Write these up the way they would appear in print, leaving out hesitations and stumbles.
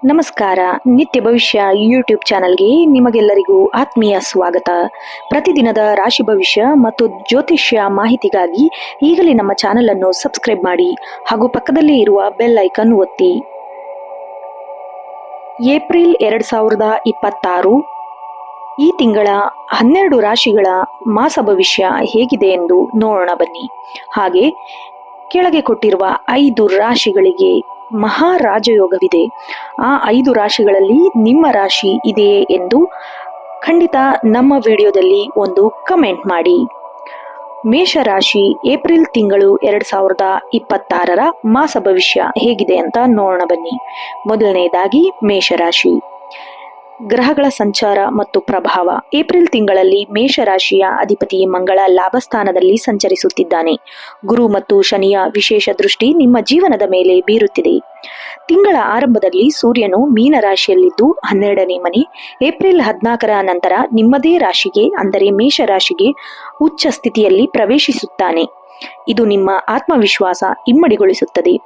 ನಮಸ್ಕಾರ. ನಿತ್ಯ ಭವಿಷ್ಯ ಯೂಟ್ಯೂಬ್ ಚಾನಲ್ಗೆ ನಿಮಗೆಲ್ಲರಿಗೂ ಆತ್ಮೀಯ ಸ್ವಾಗತ. ಪ್ರತಿದಿನದ ರಾಶಿ ಭವಿಷ್ಯ ಮತ್ತು ಜ್ಯೋತಿಷ್ಯ ಮಾಹಿತಿಗಾಗಿ ಈಗಲೇ ನಮ್ಮ ಚಾನಲ್ ಅನ್ನು ಸಬ್ಸ್ಕ್ರೈಬ್ ಮಾಡಿ ಹಾಗೂ ಪಕ್ಕದಲ್ಲೇ ಇರುವ ಬೆಲ್ ಐಕನ್ ಒತ್ತಿ. ಏಪ್ರಿಲ್ 2026 ಈ ತಿಂಗಳ 12 ರಾಶಿಗಳ ಮಾಸ ಭವಿಷ್ಯ ಹೇಗಿದೆ ಎಂದು ನೋಡೋಣ ಬನ್ನಿ. ಹಾಗೆ ಕೆಳಗೆ ಕೊಟ್ಟಿರುವ 5 ರಾಶಿಗಳಿಗೆ ಮಹಾರಾಜಯೋಗವಿದೆ. ಆ 5 ರಾಶಿಗಳಲ್ಲಿ ನಿಮ್ಮ ರಾಶಿ ಇದೆಯೇ ಎಂದು ಖಂಡಿತ ನಮ್ಮ ವಿಡಿಯೋದಲ್ಲಿ ಒಂದು ಕಮೆಂಟ್ ಮಾಡಿ. ಮೇಷರಾಶಿ ಏಪ್ರಿಲ್ ತಿಂಗಳು 2026 ಮಾಸ ಭವಿಷ್ಯ ಹೇಗಿದೆ ಅಂತ ನೋಡೋಣ ಬನ್ನಿ. ಮೊದಲನೆಯದಾಗಿ ಮೇಷರಾಶಿ, ಗ್ರಹಗಳ ಸಂಚಾರ ಮತ್ತು ಪ್ರಭಾವ. ಏಪ್ರಿಲ್ ತಿಂಗಳಲ್ಲಿ ಮೇಷರಾಶಿಯ ಅಧಿಪತಿ ಮಂಗಳ ಲಾಭಸ್ಥಾನದಲ್ಲಿ ಸಂಚರಿಸುತ್ತಿದ್ದಾನೆ. ಗುರು ಮತ್ತು ಶನಿಯ ವಿಶೇಷ ದೃಷ್ಟಿ ನಿಮ್ಮ ಜೀವನದ ಮೇಲೆ ಬೀರುತ್ತಿದೆ. ತಿಂಗಳ ಆರಂಭದಲ್ಲಿ ಸೂರ್ಯನು ಮೀನ ರಾಶಿಯಲ್ಲಿದ್ದು 12ನೇ ಮನೆ. ಏಪ್ರಿಲ್ 14ರ ನಂತರ ನಿಮ್ಮದೇ ರಾಶಿಗೆ ಅಂದರೆ ಮೇಷರಾಶಿಗೆ ಉಚ್ಚ ಸ್ಥಿತಿಯಲ್ಲಿ ಪ್ರವೇಶಿಸುತ್ತಾನೆ. ಇದು ನಿಮ್ಮ ಆತ್ಮವಿಶ್ವಾಸ ಇಮ್ಮಡಿಗೊಳಿಸುತ್ತದೆ.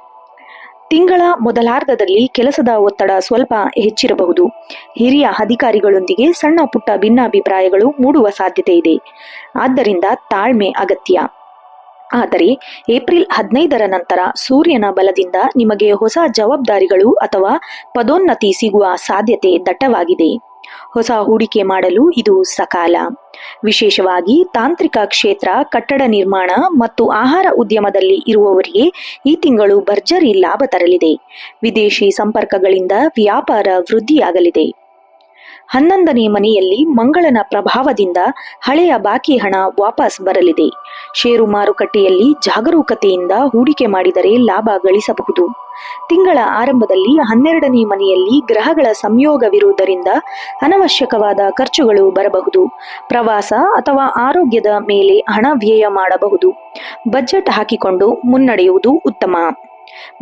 ತಿಂಗಳ ಮೊದಲಾರ್ಧದಲ್ಲಿ ಕೆಲಸದ ಒತ್ತಡ ಸ್ವಲ್ಪ ಹೆಚ್ಚಿರಬಹುದು. ಹಿರಿಯ ಅಧಿಕಾರಿಗಳೊಂದಿಗೆ ಸಣ್ಣ ಪುಟ್ಟ ಭಿನ್ನಾಭಿಪ್ರಾಯಗಳು ಮೂಡುವ ಸಾಧ್ಯತೆ ಇದೆ. ಆದ್ದರಿಂದ ತಾಳ್ಮೆ ಅಗತ್ಯ. ಆದರೆ ಏಪ್ರಿಲ್ 15ರ ನಂತರ ಸೂರ್ಯನ ಬಲದಿಂದ ನಿಮಗೆ ಹೊಸ ಜವಾಬ್ದಾರಿಗಳು ಅಥವಾ ಪದೋನ್ನತಿ ಸಿಗುವ ಸಾಧ್ಯತೆ ದಟ್ಟವಾಗಿದೆ. ಹೊಸ ಹೂಡಿಕೆ ಮಾಡಲು ಇದು ಸಕಾಲ. ವಿಶೇಷವಾಗಿ ತಾಂತ್ರಿಕ ಕ್ಷೇತ್ರ, ಕಟ್ಟಡ ನಿರ್ಮಾಣ ಮತ್ತು ಆಹಾರ ಉದ್ಯಮದಲ್ಲಿ ಇರುವವರಿಗೆ ಈ ತಿಂಗಳು ಭರ್ಜರಿ ಲಾಭ ತರಲಿದೆ. ವಿದೇಶಿ ಸಂಪರ್ಕಗಳಿಂದ ವ್ಯಾಪಾರ ವೃದ್ಧಿಯಾಗಲಿದೆ. 11ನೇ ಮನೆಯಲ್ಲಿ ಮಂಗಳನ ಪ್ರಭಾವದಿಂದ ಹಳೆಯ ಬಾಕಿ ಹಣ ವಾಪಸ್ ಬರಲಿದೆ. ಷೇರು ಮಾರುಕಟ್ಟೆಯಲ್ಲಿ ಜಾಗರೂಕತೆಯಿಂದ ಹೂಡಿಕೆ ಮಾಡಿದರೆ ಲಾಭ ಗಳಿಸಬಹುದು. ತಿಂಗಳ ಆರಂಭದಲ್ಲಿ 12ನೇ ಮನೆಯಲ್ಲಿ ಗ್ರಹಗಳ ಸಂಯೋಗವಿರುವುದರಿಂದ ಅನವಶ್ಯಕವಾದ ಖರ್ಚುಗಳು ಬರಬಹುದು. ಪ್ರವಾಸ ಅಥವಾ ಆರೋಗ್ಯದ ಮೇಲೆ ಹಣ ವ್ಯಯ ಮಾಡಬಹುದು. ಬಜೆಟ್ ಹಾಕಿಕೊಂಡು ಮುನ್ನಡೆಯುವುದು ಉತ್ತಮ.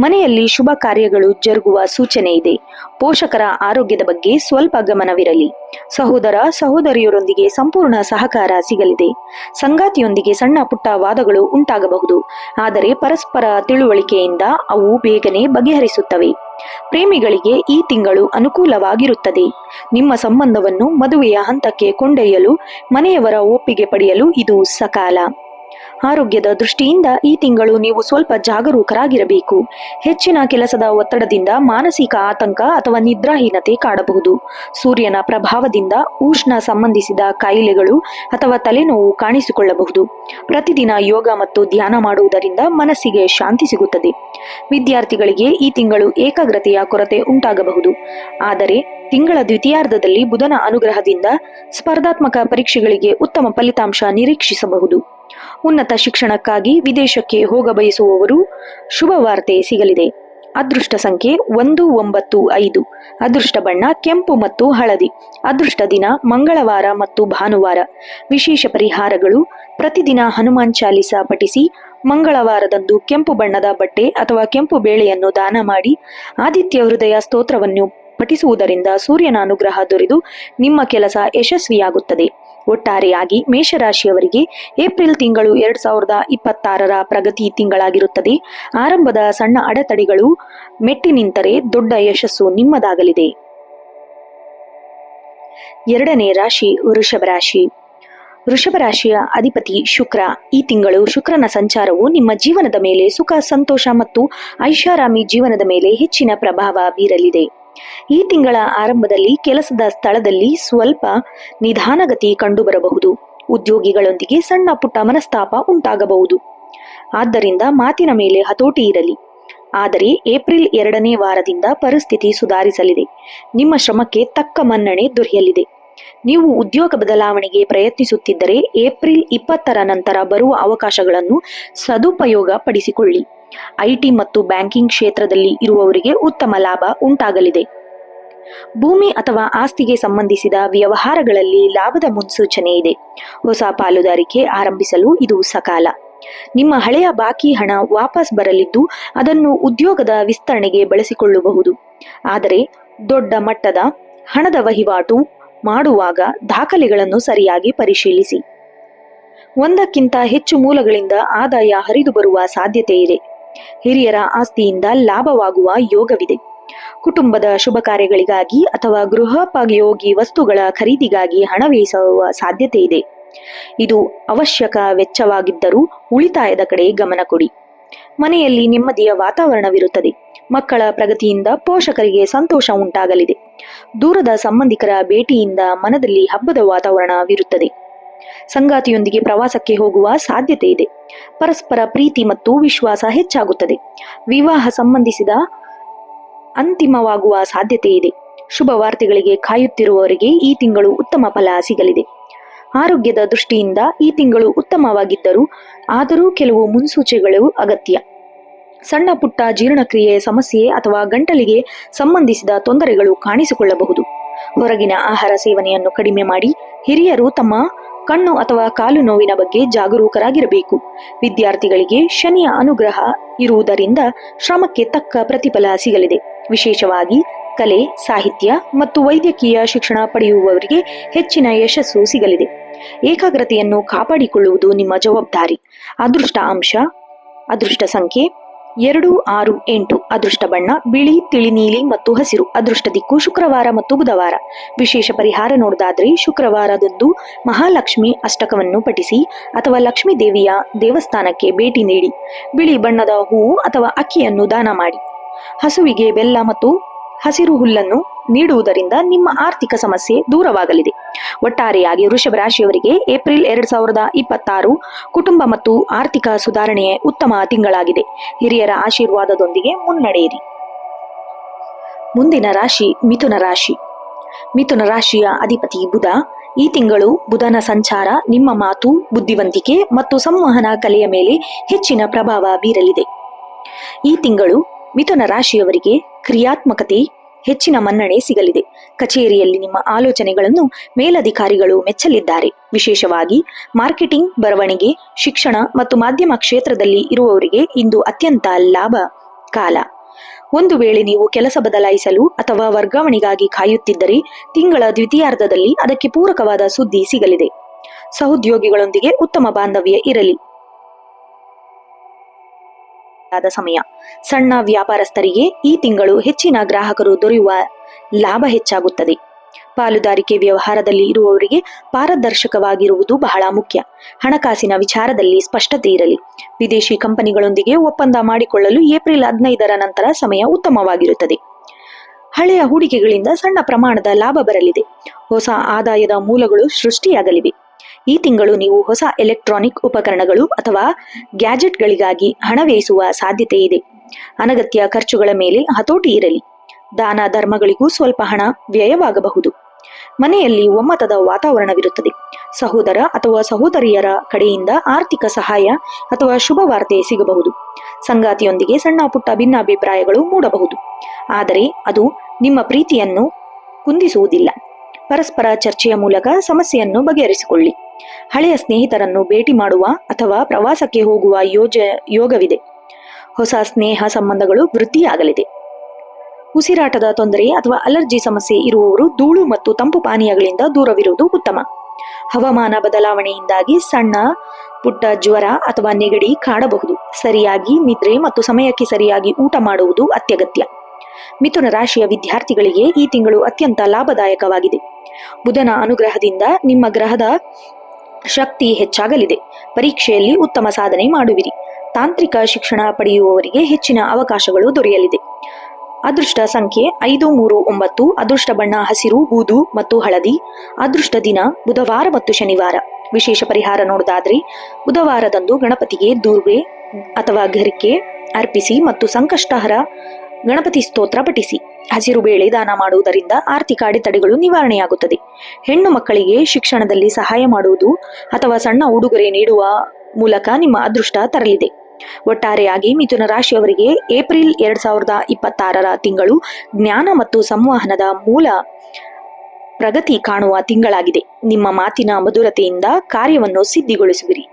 ಮನೆಯಲ್ಲಿ ಶುಭ ಕಾರ್ಯಗಳು ಜರುಗುವ ಸೂಚನೆ ಇದೆ. ಪೋಷಕರ ಆರೋಗ್ಯದ ಬಗ್ಗೆ ಸ್ವಲ್ಪ ಗಮನವಿರಲಿ. ಸಹೋದರ ಸಹೋದರಿಯರೊಂದಿಗೆ ಸಂಪೂರ್ಣ ಸಹಕಾರ ಸಿಗಲಿದೆ. ಸಂಗಾತಿಯೊಂದಿಗೆ ಸಣ್ಣ ಪುಟ್ಟ ವಾದಗಳು ಉಂಟಾಗಬಹುದು. ಆದರೆ ಪರಸ್ಪರ ತಿಳುವಳಿಕೆಯಿಂದ ಅವು ಬೇಗನೆ ಬಗೆಹರಿಸುತ್ತವೆ. ಪ್ರೇಮಿಗಳಿಗೆ ಈ ತಿಂಗಳು ಅನುಕೂಲವಾಗಿರುತ್ತದೆ. ನಿಮ್ಮ ಸಂಬಂಧವನ್ನು ಮದುವೆಯ ಹಂತಕ್ಕೆ ಕೊಂಡೊಯ್ಯಲು ಮನೆಯವರ ಒಪ್ಪಿಗೆ ಪಡೆಯಲು ಇದು ಸಕಾಲ. ಆರೋಗ್ಯದ ದೃಷ್ಟಿಯಿಂದ ಈ ತಿಂಗಳು ನೀವು ಸ್ವಲ್ಪ ಜಾಗರೂಕರಾಗಿರಬೇಕು. ಹೆಚ್ಚಿನ ಕೆಲಸದ ಒತ್ತಡದಿಂದ ಮಾನಸಿಕ ಆತಂಕ ಅಥವಾ ನಿದ್ರಾಹೀನತೆ ಕಾಡಬಹುದು. ಸೂರ್ಯನ ಪ್ರಭಾವದಿಂದ ಉಷ್ಣ ಸಂಬಂಧಿಸಿದ ಕಾಯಿಲೆಗಳು ಅಥವಾ ತಲೆನೋವು ಕಾಣಿಸಿಕೊಳ್ಳಬಹುದು. ಪ್ರತಿದಿನ ಯೋಗ ಮತ್ತು ಧ್ಯಾನ ಮಾಡುವುದರಿಂದ ಮನಸ್ಸಿಗೆ ಶಾಂತಿ ಸಿಗುತ್ತದೆ. ವಿದ್ಯಾರ್ಥಿಗಳಿಗೆ ಈ ತಿಂಗಳು ಏಕಾಗ್ರತೆಯ ಕೊರತೆ ಉಂಟಾಗಬಹುದು. ಆದರೆ ತಿಂಗಳ ದ್ವಿತೀಯಾರ್ಧದಲ್ಲಿ ಬುಧನ ಅನುಗ್ರಹದಿಂದ ಸ್ಪರ್ಧಾತ್ಮಕ ಪರೀಕ್ಷೆಗಳಿಗೆ ಉತ್ತಮ ಫಲಿತಾಂಶ ನಿರೀಕ್ಷಿಸಬಹುದು. ಉನ್ನತ ಶಿಕ್ಷಣಕ್ಕಾಗಿ ವಿದೇಶಕ್ಕೆ ಹೋಗಬಯಸುವವರು ಶುಭ ವಾರ್ತೆ ಸಿಗಲಿದೆ. ಅದೃಷ್ಟ ಸಂಖ್ಯೆ 195. ಅದೃಷ್ಟ ಬಣ್ಣ ಕೆಂಪು ಮತ್ತು ಹಳದಿ. ಅದೃಷ್ಟ ದಿನ ಮಂಗಳವಾರ ಮತ್ತು ಭಾನುವಾರ. ವಿಶೇಷ ಪರಿಹಾರಗಳು: ಪ್ರತಿದಿನ ಹನುಮಾನ್ ಚಾಲಿಸಾ ಪಠಿಸಿ. ಮಂಗಳವಾರದಂದು ಕೆಂಪು ಬಣ್ಣದ ಬಟ್ಟೆ ಅಥವಾ ಕೆಂಪು ಬೇಳೆಯನ್ನು ದಾನ ಮಾಡಿ. ಆದಿತ್ಯ ಹೃದಯ ಸ್ತೋತ್ರವನ್ನು ಪಠಿಸುವುದರಿಂದ ಸೂರ್ಯನ ಅನುಗ್ರಹ ದೊರೆದು ನಿಮ್ಮ ಕೆಲಸ ಯಶಸ್ವಿಯಾಗುತ್ತದೆ. ಒಟ್ಟಾರೆಯಾಗಿ ಮೇಷರಾಶಿಯವರಿಗೆ ಏಪ್ರಿಲ್ ತಿಂಗಳು 2026 ಪ್ರಗತಿ ತಿಂಗಳಾಗಿರುತ್ತದೆ. ಆರಂಭದ ಸಣ್ಣ ಅಡೆತಡೆಗಳು ಮೆಟ್ಟಿ ನಿಂತರೆ ದೊಡ್ಡ ಯಶಸ್ಸು ನಿಮ್ಮದಾಗಲಿದೆ. ಎರಡನೇ ರಾಶಿ ವೃಷಭ ರಾಶಿ. ವೃಷಭ ರಾಶಿಯ ಅಧಿಪತಿ ಶುಕ್ರ. ಈ ತಿಂಗಳು ಶುಕ್ರನ ಸಂಚಾರವು ನಿಮ್ಮ ಜೀವನದ ಮೇಲೆ ಸುಖ, ಸಂತೋಷ ಮತ್ತು ಐಷಾರಾಮಿ ಜೀವನದ ಮೇಲೆ ಹೆಚ್ಚಿನ ಪ್ರಭಾವ ಬೀರಲಿದೆ. ಈ ತಿಂಗಳ ಆರಂಭದಲ್ಲಿ ಕೆಲಸದ ಸ್ಥಳದಲ್ಲಿ ಸ್ವಲ್ಪ ನಿಧಾನಗತಿ ಕಂಡುಬರಬಹುದು. ಉದ್ಯೋಗಿಗಳೊಂದಿಗೆ ಸಣ್ಣ ಪುಟ್ಟ ಮನಸ್ತಾಪ ಉಂಟಾಗಬಹುದು. ಆದ್ದರಿಂದ ಮಾತಿನ ಮೇಲೆ ಹತೋಟಿ ಇರಲಿ. ಆದರೆ ಏಪ್ರಿಲ್ 2ನೇ ವಾರದಿಂದ ಪರಿಸ್ಥಿತಿ ಸುಧಾರಿಸಲಿದೆ. ನಿಮ್ಮ ಶ್ರಮಕ್ಕೆ ತಕ್ಕ ಮನ್ನಣೆ ದೊರೆಯಲಿದೆ. ನೀವು ಉದ್ಯೋಗ ಬದಲಾವಣೆಗೆ ಪ್ರಯತ್ನಿಸುತ್ತಿದ್ದರೆ ಏಪ್ರಿಲ್ 20ರ ನಂತರ ಬರುವ ಅವಕಾಶಗಳನ್ನು ಸದುಪಯೋಗ ಪಡಿಸಿಕೊಳ್ಳಿ. ಐಟಿ ಮತ್ತು ಬ್ಯಾಂಕಿಂಗ್ ಕ್ಷೇತ್ರದಲ್ಲಿ ಇರುವವರಿಗೆ ಉತ್ತಮ ಲಾಭ ಉಂಟಾಗಲಿದೆ. ಭೂಮಿ ಅಥವಾ ಆಸ್ತಿಗೆ ಸಂಬಂಧಿಸಿದ ವ್ಯವಹಾರಗಳಲ್ಲಿ ಲಾಭದ ಮುನ್ಸೂಚನೆ ಇದೆ. ಹೊಸ ಪಾಲುದಾರಿಕೆ ಆರಂಭಿಸಲು ಇದು ಸಕಾಲ. ನಿಮ್ಮ ಹಳೆಯ ಬಾಕಿ ಹಣ ವಾಪಸ್ ಬರಲಿದ್ದು ಅದನ್ನು ಉದ್ಯೋಗದ ವಿಸ್ತರಣೆಗೆ ಬಳಸಿಕೊಳ್ಳಬಹುದು. ಆದರೆ ದೊಡ್ಡ ಮಟ್ಟದ ಹಣದ ವಹಿವಾಟು ಮಾಡುವಾಗ ದಾಖಲೆಗಳನ್ನು ಸರಿಯಾಗಿ ಪರಿಶೀಲಿಸಿ. ಒಂದಕ್ಕಿಂತ ಹೆಚ್ಚು ಮೂಲಗಳಿಂದ ಆದಾಯ ಹರಿದು ಬರುವ ಸಾಧ್ಯತೆ ಇದೆ. ಹಿರಿಯರ ಆಸ್ತಿಯಿಂದ ಲಾಭವಾಗುವ ಯೋಗವಿದೆ. ಕುಟುಂಬದ ಶುಭ ಕಾರ್ಯಗಳಿಗಾಗಿ ಅಥವಾ ಗೃಹೋಪಯೋಗಿ ವಸ್ತುಗಳ ಖರೀದಿಗಾಗಿ ಹಣ ವ್ಯಯಿಸುವ ಸಾಧ್ಯತೆ ಇದೆ. ಇದು ಅವಶ್ಯಕ ವೆಚ್ಚವಾಗಿದ್ದರೂ ಉಳಿತಾಯದ ಕಡೆ ಗಮನ ಕೊಡಿ. ಮನೆಯಲ್ಲಿ ನೆಮ್ಮದಿಯ ವಾತಾವರಣವಿರುತ್ತದೆ. ಮಕ್ಕಳ ಪ್ರಗತಿಯಿಂದ ಪೋಷಕರಿಗೆ ಸಂತೋಷ ಉಂಟಾಗಲಿದೆ. ದೂರದ ಸಂಬಂಧಿಕರ ಭೇಟಿಯಿಂದ ಮನದಲ್ಲಿ ಹಬ್ಬದ ವಾತಾವರಣವಿರುತ್ತದೆ. ಸಂಗಾತಿಯೊಂದಿಗೆ ಪ್ರವಾಸಕ್ಕೆ ಹೋಗುವ ಸಾಧ್ಯತೆ ಇದೆ. ಪರಸ್ಪರ ಪ್ರೀತಿ ಮತ್ತು ವಿಶ್ವಾಸ ಹೆಚ್ಚಾಗುತ್ತದೆ. ವಿವಾಹ ಸಂಬಂಧಿಸಿದ ಅಂತಿಮವಾಗುವ ಸಾಧ್ಯತೆ ಇದೆ. ಶುಭ ವಾರ್ತೆಗಳಿಗೆ ಕಾಯುತ್ತಿರುವವರಿಗೆ ಈ ತಿಂಗಳು ಉತ್ತಮ ಫಲ ಸಿಗಲಿದೆ. ಆರೋಗ್ಯದ ದೃಷ್ಟಿಯಿಂದ ಈ ತಿಂಗಳು ಉತ್ತಮವಾಗಿದ್ದರೂ ಆದರೂ ಕೆಲವು ಮುನ್ಸೂಚನೆಗಳು ಅಗತ್ಯ. ಸಣ್ಣ ಪುಟ್ಟ ಜೀರ್ಣಕ್ರಿಯೆ ಸಮಸ್ಯೆ ಅಥವಾ ಗಂಟಲಿಗೆ ಸಂಬಂಧಿಸಿದ ತೊಂದರೆಗಳು ಕಾಣಿಸಿಕೊಳ್ಳಬಹುದು. ಹೊರಗಿನ ಆಹಾರ ಸೇವನೆಯನ್ನು ಕಡಿಮೆ ಮಾಡಿ. ಹಿರಿಯರು ತಮ್ಮ ಕಣ್ಣು ಅಥವಾ ಕಾಲು ನೋವಿನ ಬಗ್ಗೆ ಜಾಗರೂಕರಾಗಿರಬೇಕು. ವಿದ್ಯಾರ್ಥಿಗಳಿಗೆ ಶನಿಯ ಅನುಗ್ರಹ ಇರುವುದರಿಂದ ಶ್ರಮಕ್ಕೆ ತಕ್ಕ ಪ್ರತಿಫಲ ಸಿಗಲಿದೆ. ವಿಶೇಷವಾಗಿ ಕಲೆ, ಸಾಹಿತ್ಯ ಮತ್ತು ವೈದ್ಯಕೀಯ ಶಿಕ್ಷಣ ಪಡೆಯುವವರಿಗೆ ಹೆಚ್ಚಿನ ಯಶಸ್ಸು ಸಿಗಲಿದೆ. ಏಕಾಗ್ರತೆಯನ್ನು ಕಾಪಾಡಿಕೊಳ್ಳುವುದು ನಿಮ್ಮ ಜವಾಬ್ದಾರಿ. ಅದೃಷ್ಟ ಅಂಶ, ಅದೃಷ್ಟ ಸಂಖ್ಯೆ 2, 6, 8. ಅದೃಷ್ಟ ಬಣ್ಣ ಬಿಳಿ, ತಿಳಿ ನೀಲಿ ಮತ್ತು ಹಸಿರು. ಅದೃಷ್ಟ ದಿಕ್ಕು ಶುಕ್ರವಾರ ಮತ್ತು ಬುಧವಾರ. ವಿಶೇಷ ಪರಿಹಾರ ನೋಡೋದಾದ್ರೆ ಶುಕ್ರವಾರದಂದು ಮಹಾಲಕ್ಷ್ಮಿ ಅಷ್ಟಕವನ್ನು ಪಠಿಸಿ ಅಥವಾ ಲಕ್ಷ್ಮೀ ದೇವಿಯ ದೇವಸ್ಥಾನಕ್ಕೆ ಭೇಟಿ ನೀಡಿ. ಬಿಳಿ ಬಣ್ಣದ ಹೂವು ಅಥವಾ ಅಕ್ಕಿಯನ್ನು ದಾನ ಮಾಡಿ. ಹಸುವಿಗೆ ಬೆಲ್ಲ ಮತ್ತು ಹಸಿರು ಹುಲ್ಲನ್ನು ನೀಡುವುದರಿಂದ ನಿಮ್ಮ ಆರ್ಥಿಕ ಸಮಸ್ಯೆ ದೂರವಾಗಲಿದೆ. ಒಟ್ಟಾರೆಯಾಗಿ ವೃಷಭ ರಾಶಿಯವರಿಗೆ ಏಪ್ರಿಲ್ 2026 ಕುಟುಂಬ ಮತ್ತು ಆರ್ಥಿಕ ಸುಧಾರಣೆಯ ಉತ್ತಮ ತಿಂಗಳಾಗಿದೆ. ಹಿರಿಯರ ಆಶೀರ್ವಾದದೊಂದಿಗೆ ಮುನ್ನಡೆಯಿರಿ. ಮುಂದಿನ ರಾಶಿ ಮಿಥುನ ರಾಶಿ. ಮಿಥುನ ರಾಶಿಯ ಅಧಿಪತಿ ಬುಧ. ಈ ತಿಂಗಳು ಬುಧನ ಸಂಚಾರ ನಿಮ್ಮ ಮಾತು, ಬುದ್ಧಿವಂತಿಕೆ ಮತ್ತು ಸಂವಹನ ಕಲೆಯ ಮೇಲೆ ಹೆಚ್ಚಿನ ಪ್ರಭಾವ ಬೀರಲಿದೆ. ಈ ತಿಂಗಳು ಮಿಥುನ ರಾಶಿಯವರಿಗೆ ಕ್ರಿಯಾತ್ಮಕತೆ ಹೆಚ್ಚಿನ ಮನ್ನಣೆ ಸಿಗಲಿದೆ. ಕಚೇರಿಯಲ್ಲಿ ನಿಮ್ಮ ಆಲೋಚನೆಗಳನ್ನು ಮೇಲಧಿಕಾರಿಗಳು ಮೆಚ್ಚಲಿದ್ದಾರೆ. ವಿಶೇಷವಾಗಿ ಮಾರ್ಕೆಟಿಂಗ್, ಬರವಣಿಗೆ, ಶಿಕ್ಷಣ ಮತ್ತು ಮಾಧ್ಯಮ ಕ್ಷೇತ್ರದಲ್ಲಿ ಇರುವವರಿಗೆ ಇಂದು ಅತ್ಯಂತ ಲಾಭ ಕಾಲ. ಒಂದು ವೇಳೆ ನೀವು ಕೆಲಸ ಬದಲಾಯಿಸಲು ಅಥವಾ ವರ್ಗಾವಣೆಗಾಗಿ ಕಾಯುತ್ತಿದ್ದರೆ ತಿಂಗಳ ದ್ವಿತೀಯಾರ್ಧದಲ್ಲಿ ಅದಕ್ಕೆ ಪೂರಕವಾದ ಸುದ್ದಿ ಸಿಗಲಿದೆ. ಸಹೋದ್ಯೋಗಿಗಳೊಂದಿಗೆ ಉತ್ತಮ ಬಾಂಧವ್ಯ ಇರಲಿ. ಸಮಯ. ಸಣ್ಣ ವ್ಯಾಪಾರಸ್ಥರಿಗೆ ಈ ತಿಂಗಳು ಹೆಚ್ಚಿನ ಗ್ರಾಹಕರು ದೊರೆಯುವ ಲಾಭ ಹೆಚ್ಚಾಗುತ್ತದೆ. ಪಾಲುದಾರಿಕೆ ವ್ಯವಹಾರದಲ್ಲಿ ಇರುವವರಿಗೆ ಪಾರದರ್ಶಕವಾಗಿರುವುದು ಬಹಳ ಮುಖ್ಯ. ಹಣಕಾಸಿನ ವಿಚಾರದಲ್ಲಿ ಸ್ಪಷ್ಟತೆ ಇರಲಿ. ವಿದೇಶಿ ಕಂಪನಿಗಳೊಂದಿಗೆ ಒಪ್ಪಂದ ಮಾಡಿಕೊಳ್ಳಲು ಏಪ್ರಿಲ್ 15ರ ನಂತರ ಸಮಯ ಉತ್ತಮವಾಗಿರುತ್ತದೆ. ಹಳೆಯ ಹೂಡಿಕೆಗಳಿಂದ ಸಣ್ಣ ಪ್ರಮಾಣದ ಲಾಭ ಬರಲಿದೆ. ಹೊಸ ಆದಾಯದ ಮೂಲಗಳು ಸೃಷ್ಟಿಯಾಗಲಿವೆ. ಈ ತಿಂಗಳು ನೀವು ಹೊಸ ಎಲೆಕ್ಟ್ರಾನಿಕ್ ಉಪಕರಣಗಳು ಅಥವಾ ಗ್ಯಾಜೆಟ್ಗಳಿಗಾಗಿ ಹಣ ವ್ಯಯಿಸುವ ಸಾಧ್ಯತೆ ಇದೆ. ಅನಗತ್ಯ ಖರ್ಚುಗಳ ಮೇಲೆ ಹತೋಟಿ ಇರಲಿ. ದಾನ ಧರ್ಮಗಳಿಗೂ ಸ್ವಲ್ಪ ಹಣ ವ್ಯಯವಾಗಬಹುದು. ಮನೆಯಲ್ಲಿ ಒಮ್ಮತದ ವಾತಾವರಣವಿರುತ್ತದೆ. ಸಹೋದರ ಅಥವಾ ಸಹೋದರಿಯರ ಕಡೆಯಿಂದ ಆರ್ಥಿಕ ಸಹಾಯ ಅಥವಾ ಶುಭ ವಾರ್ತೆ ಸಿಗಬಹುದು. ಸಂಗಾತಿಯೊಂದಿಗೆ ಸಣ್ಣ ಪುಟ್ಟ ಭಿನ್ನಾಭಿಪ್ರಾಯಗಳು ಮೂಡಬಹುದು, ಆದರೆ ಅದು ನಿಮ್ಮ ಪ್ರೀತಿಯನ್ನು ಕುಂದಿಸುವುದಿಲ್ಲ. ಪರಸ್ಪರ ಚರ್ಚೆಯ ಮೂಲಕ ಸಮಸ್ಯೆಯನ್ನು ಬಗೆಹರಿಸಿಕೊಳ್ಳಿ. ಹಳೆಯ ಸ್ನೇಹಿತರನ್ನು ಭೇಟಿ ಮಾಡುವ ಅಥವಾ ಪ್ರವಾಸಕ್ಕೆ ಹೋಗುವ ಯೋಗವಿದೆ. ಹೊಸ ಸ್ನೇಹ ಸಂಬಂಧಗಳು ವೃದ್ಧಿಯಾಗಲಿದೆ. ಉಸಿರಾಟದ ತೊಂದರೆ ಅಥವಾ ಅಲರ್ಜಿ ಸಮಸ್ಯೆ ಇರುವವರು ಧೂಳು ಮತ್ತು ತಂಪು ಪಾನೀಯಗಳಿಂದ ದೂರವಿರುವುದು ಉತ್ತಮ. ಹವಾಮಾನ ಬದಲಾವಣೆಯಿಂದಾಗಿ ಸಣ್ಣ ಪುಟ್ಟ ಜ್ವರ ಅಥವಾ ನೆಗಡಿ ಕಾಡಬಹುದು. ಸರಿಯಾಗಿ ನಿದ್ರೆ ಮತ್ತು ಸಮಯಕ್ಕೆ ಸರಿಯಾಗಿ ಊಟ ಮಾಡುವುದು ಅತ್ಯಗತ್ಯ. ಮಿಥುನ ರಾಶಿಯ ವಿದ್ಯಾರ್ಥಿಗಳಿಗೆ ಈ ತಿಂಗಳು ಅತ್ಯಂತ ಲಾಭದಾಯಕವಾಗಿದೆ. ಬುಧನ ಅನುಗ್ರಹದಿಂದ ನಿಮ್ಮ ಗ್ರಹದ ಶಕ್ತಿ ಹೆಚ್ಚಾಗಲಿದೆ. ಪರೀಕ್ಷೆಯಲ್ಲಿ ಉತ್ತಮ ಸಾಧನೆ ಮಾಡುವಿರಿ. ತಾಂತ್ರಿಕ ಶಿಕ್ಷಣ ಪಡೆಯುವವರಿಗೆ ಹೆಚ್ಚಿನ ಅವಕಾಶಗಳು ದೊರೆಯಲಿದೆ. ಅದೃಷ್ಟ ಸಂಖ್ಯೆ 5, 3, 9. ಅದೃಷ್ಟ ಬಣ್ಣ ಹಸಿರು, ಬೂದು ಮತ್ತು ಹಳದಿ. ಅದೃಷ್ಟ ದಿನ ಬುಧವಾರ ಮತ್ತು ಶನಿವಾರ. ವಿಶೇಷ ಪರಿಹಾರ ನೋಡೋದಾದ್ರೆ ಬುಧವಾರದಂದು ಗಣಪತಿಗೆ ದೂರ್ವೆ ಅಥವಾ ಘರಿಕೆ ಅರ್ಪಿಸಿ ಮತ್ತು ಸಂಕಷ್ಟಹರ ಗಣಪತಿ ಸ್ತೋತ್ರ ಪಠಿಸಿ. ಹಸಿರು ಬೇಳೆ ದಾನ ಮಾಡುವುದರಿಂದ ಆರ್ಥಿಕ ಅಡೆತಡೆಗಳು ನಿವಾರಣೆಯಾಗುತ್ತದೆ. ಹೆಣ್ಣು ಮಕ್ಕಳಿಗೆ ಶಿಕ್ಷಣದಲ್ಲಿ ಸಹಾಯ ಮಾಡುವುದು ಅಥವಾ ಸಣ್ಣ ಉಡುಗೊರೆ ನೀಡುವ ಮೂಲಕ ನಿಮ್ಮ ಅದೃಷ್ಟ ತರಲಿದೆ. ಒಟ್ಟಾರೆಯಾಗಿ ಮಿಥುನ ರಾಶಿಯವರಿಗೆ ಏಪ್ರಿಲ್ 2026ರ ತಿಂಗಳು ಜ್ಞಾನ ಮತ್ತು ಸಂವಹನದ ಮೂಲ ಪ್ರಗತಿ ಕಾಣುವ ತಿಂಗಳಾಗಿದೆ. ನಿಮ್ಮ ಮಾತಿನ ಮಧುರತೆಯಿಂದ ಕಾರ್ಯವನ್ನು ಸಿದ್ಧಿಗೊಳಿಸುವಿರಿ.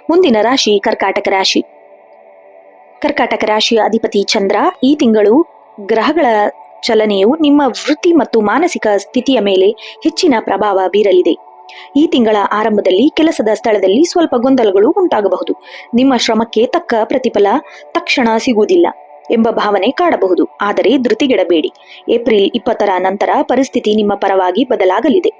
ಮುಂದಿನ ರಾಶಿ ಕರ್ಕಾಟಕ ರಾಶಿ. ಕರ್ಕಾಟಕ ರಾಶಿಯ ಅಧಿಪತಿ ಚಂದ್ರ. ಈ ತಿಂಗಳು ಗ್ರಹಗಳ ಚಲನೆಯು ನಿಮ್ಮ ವೃತ್ತಿ ಮತ್ತು ಮಾನಸಿಕ ಸ್ಥಿತಿಯ ಮೇಲೆ ಹೆಚ್ಚಿನ ಪ್ರಭಾವ ಬೀರಲಿದೆ. ಈ ತಿಂಗಳ ಆರಂಭದಲ್ಲಿ ಕೆಲಸದ ಸ್ಥಳದಲ್ಲಿ ಸ್ವಲ್ಪ ಗೊಂದಲಗಳು ಉಂಟಾಗಬಹುದು. ನಿಮ್ಮ ಶ್ರಮಕ್ಕೆ ತಕ್ಕ ಪ್ರತಿಫಲ ತಕ್ಷಣ ಸಿಗುವುದಿಲ್ಲ. ಎಂಬ ಭಾವನೆ ಕಾಡಬಹುದು. ಆದರೆ ಧೃತಿಗೆಡಬೇಡಿ. ಏಪ್ರಿಲ್ 20ರ ನಂತರ ಪರಿಸ್ಥಿತಿ ನಿಮ್ಮ ಪರವಾಗಿ ಬದಲಾಗಲಿದೆ.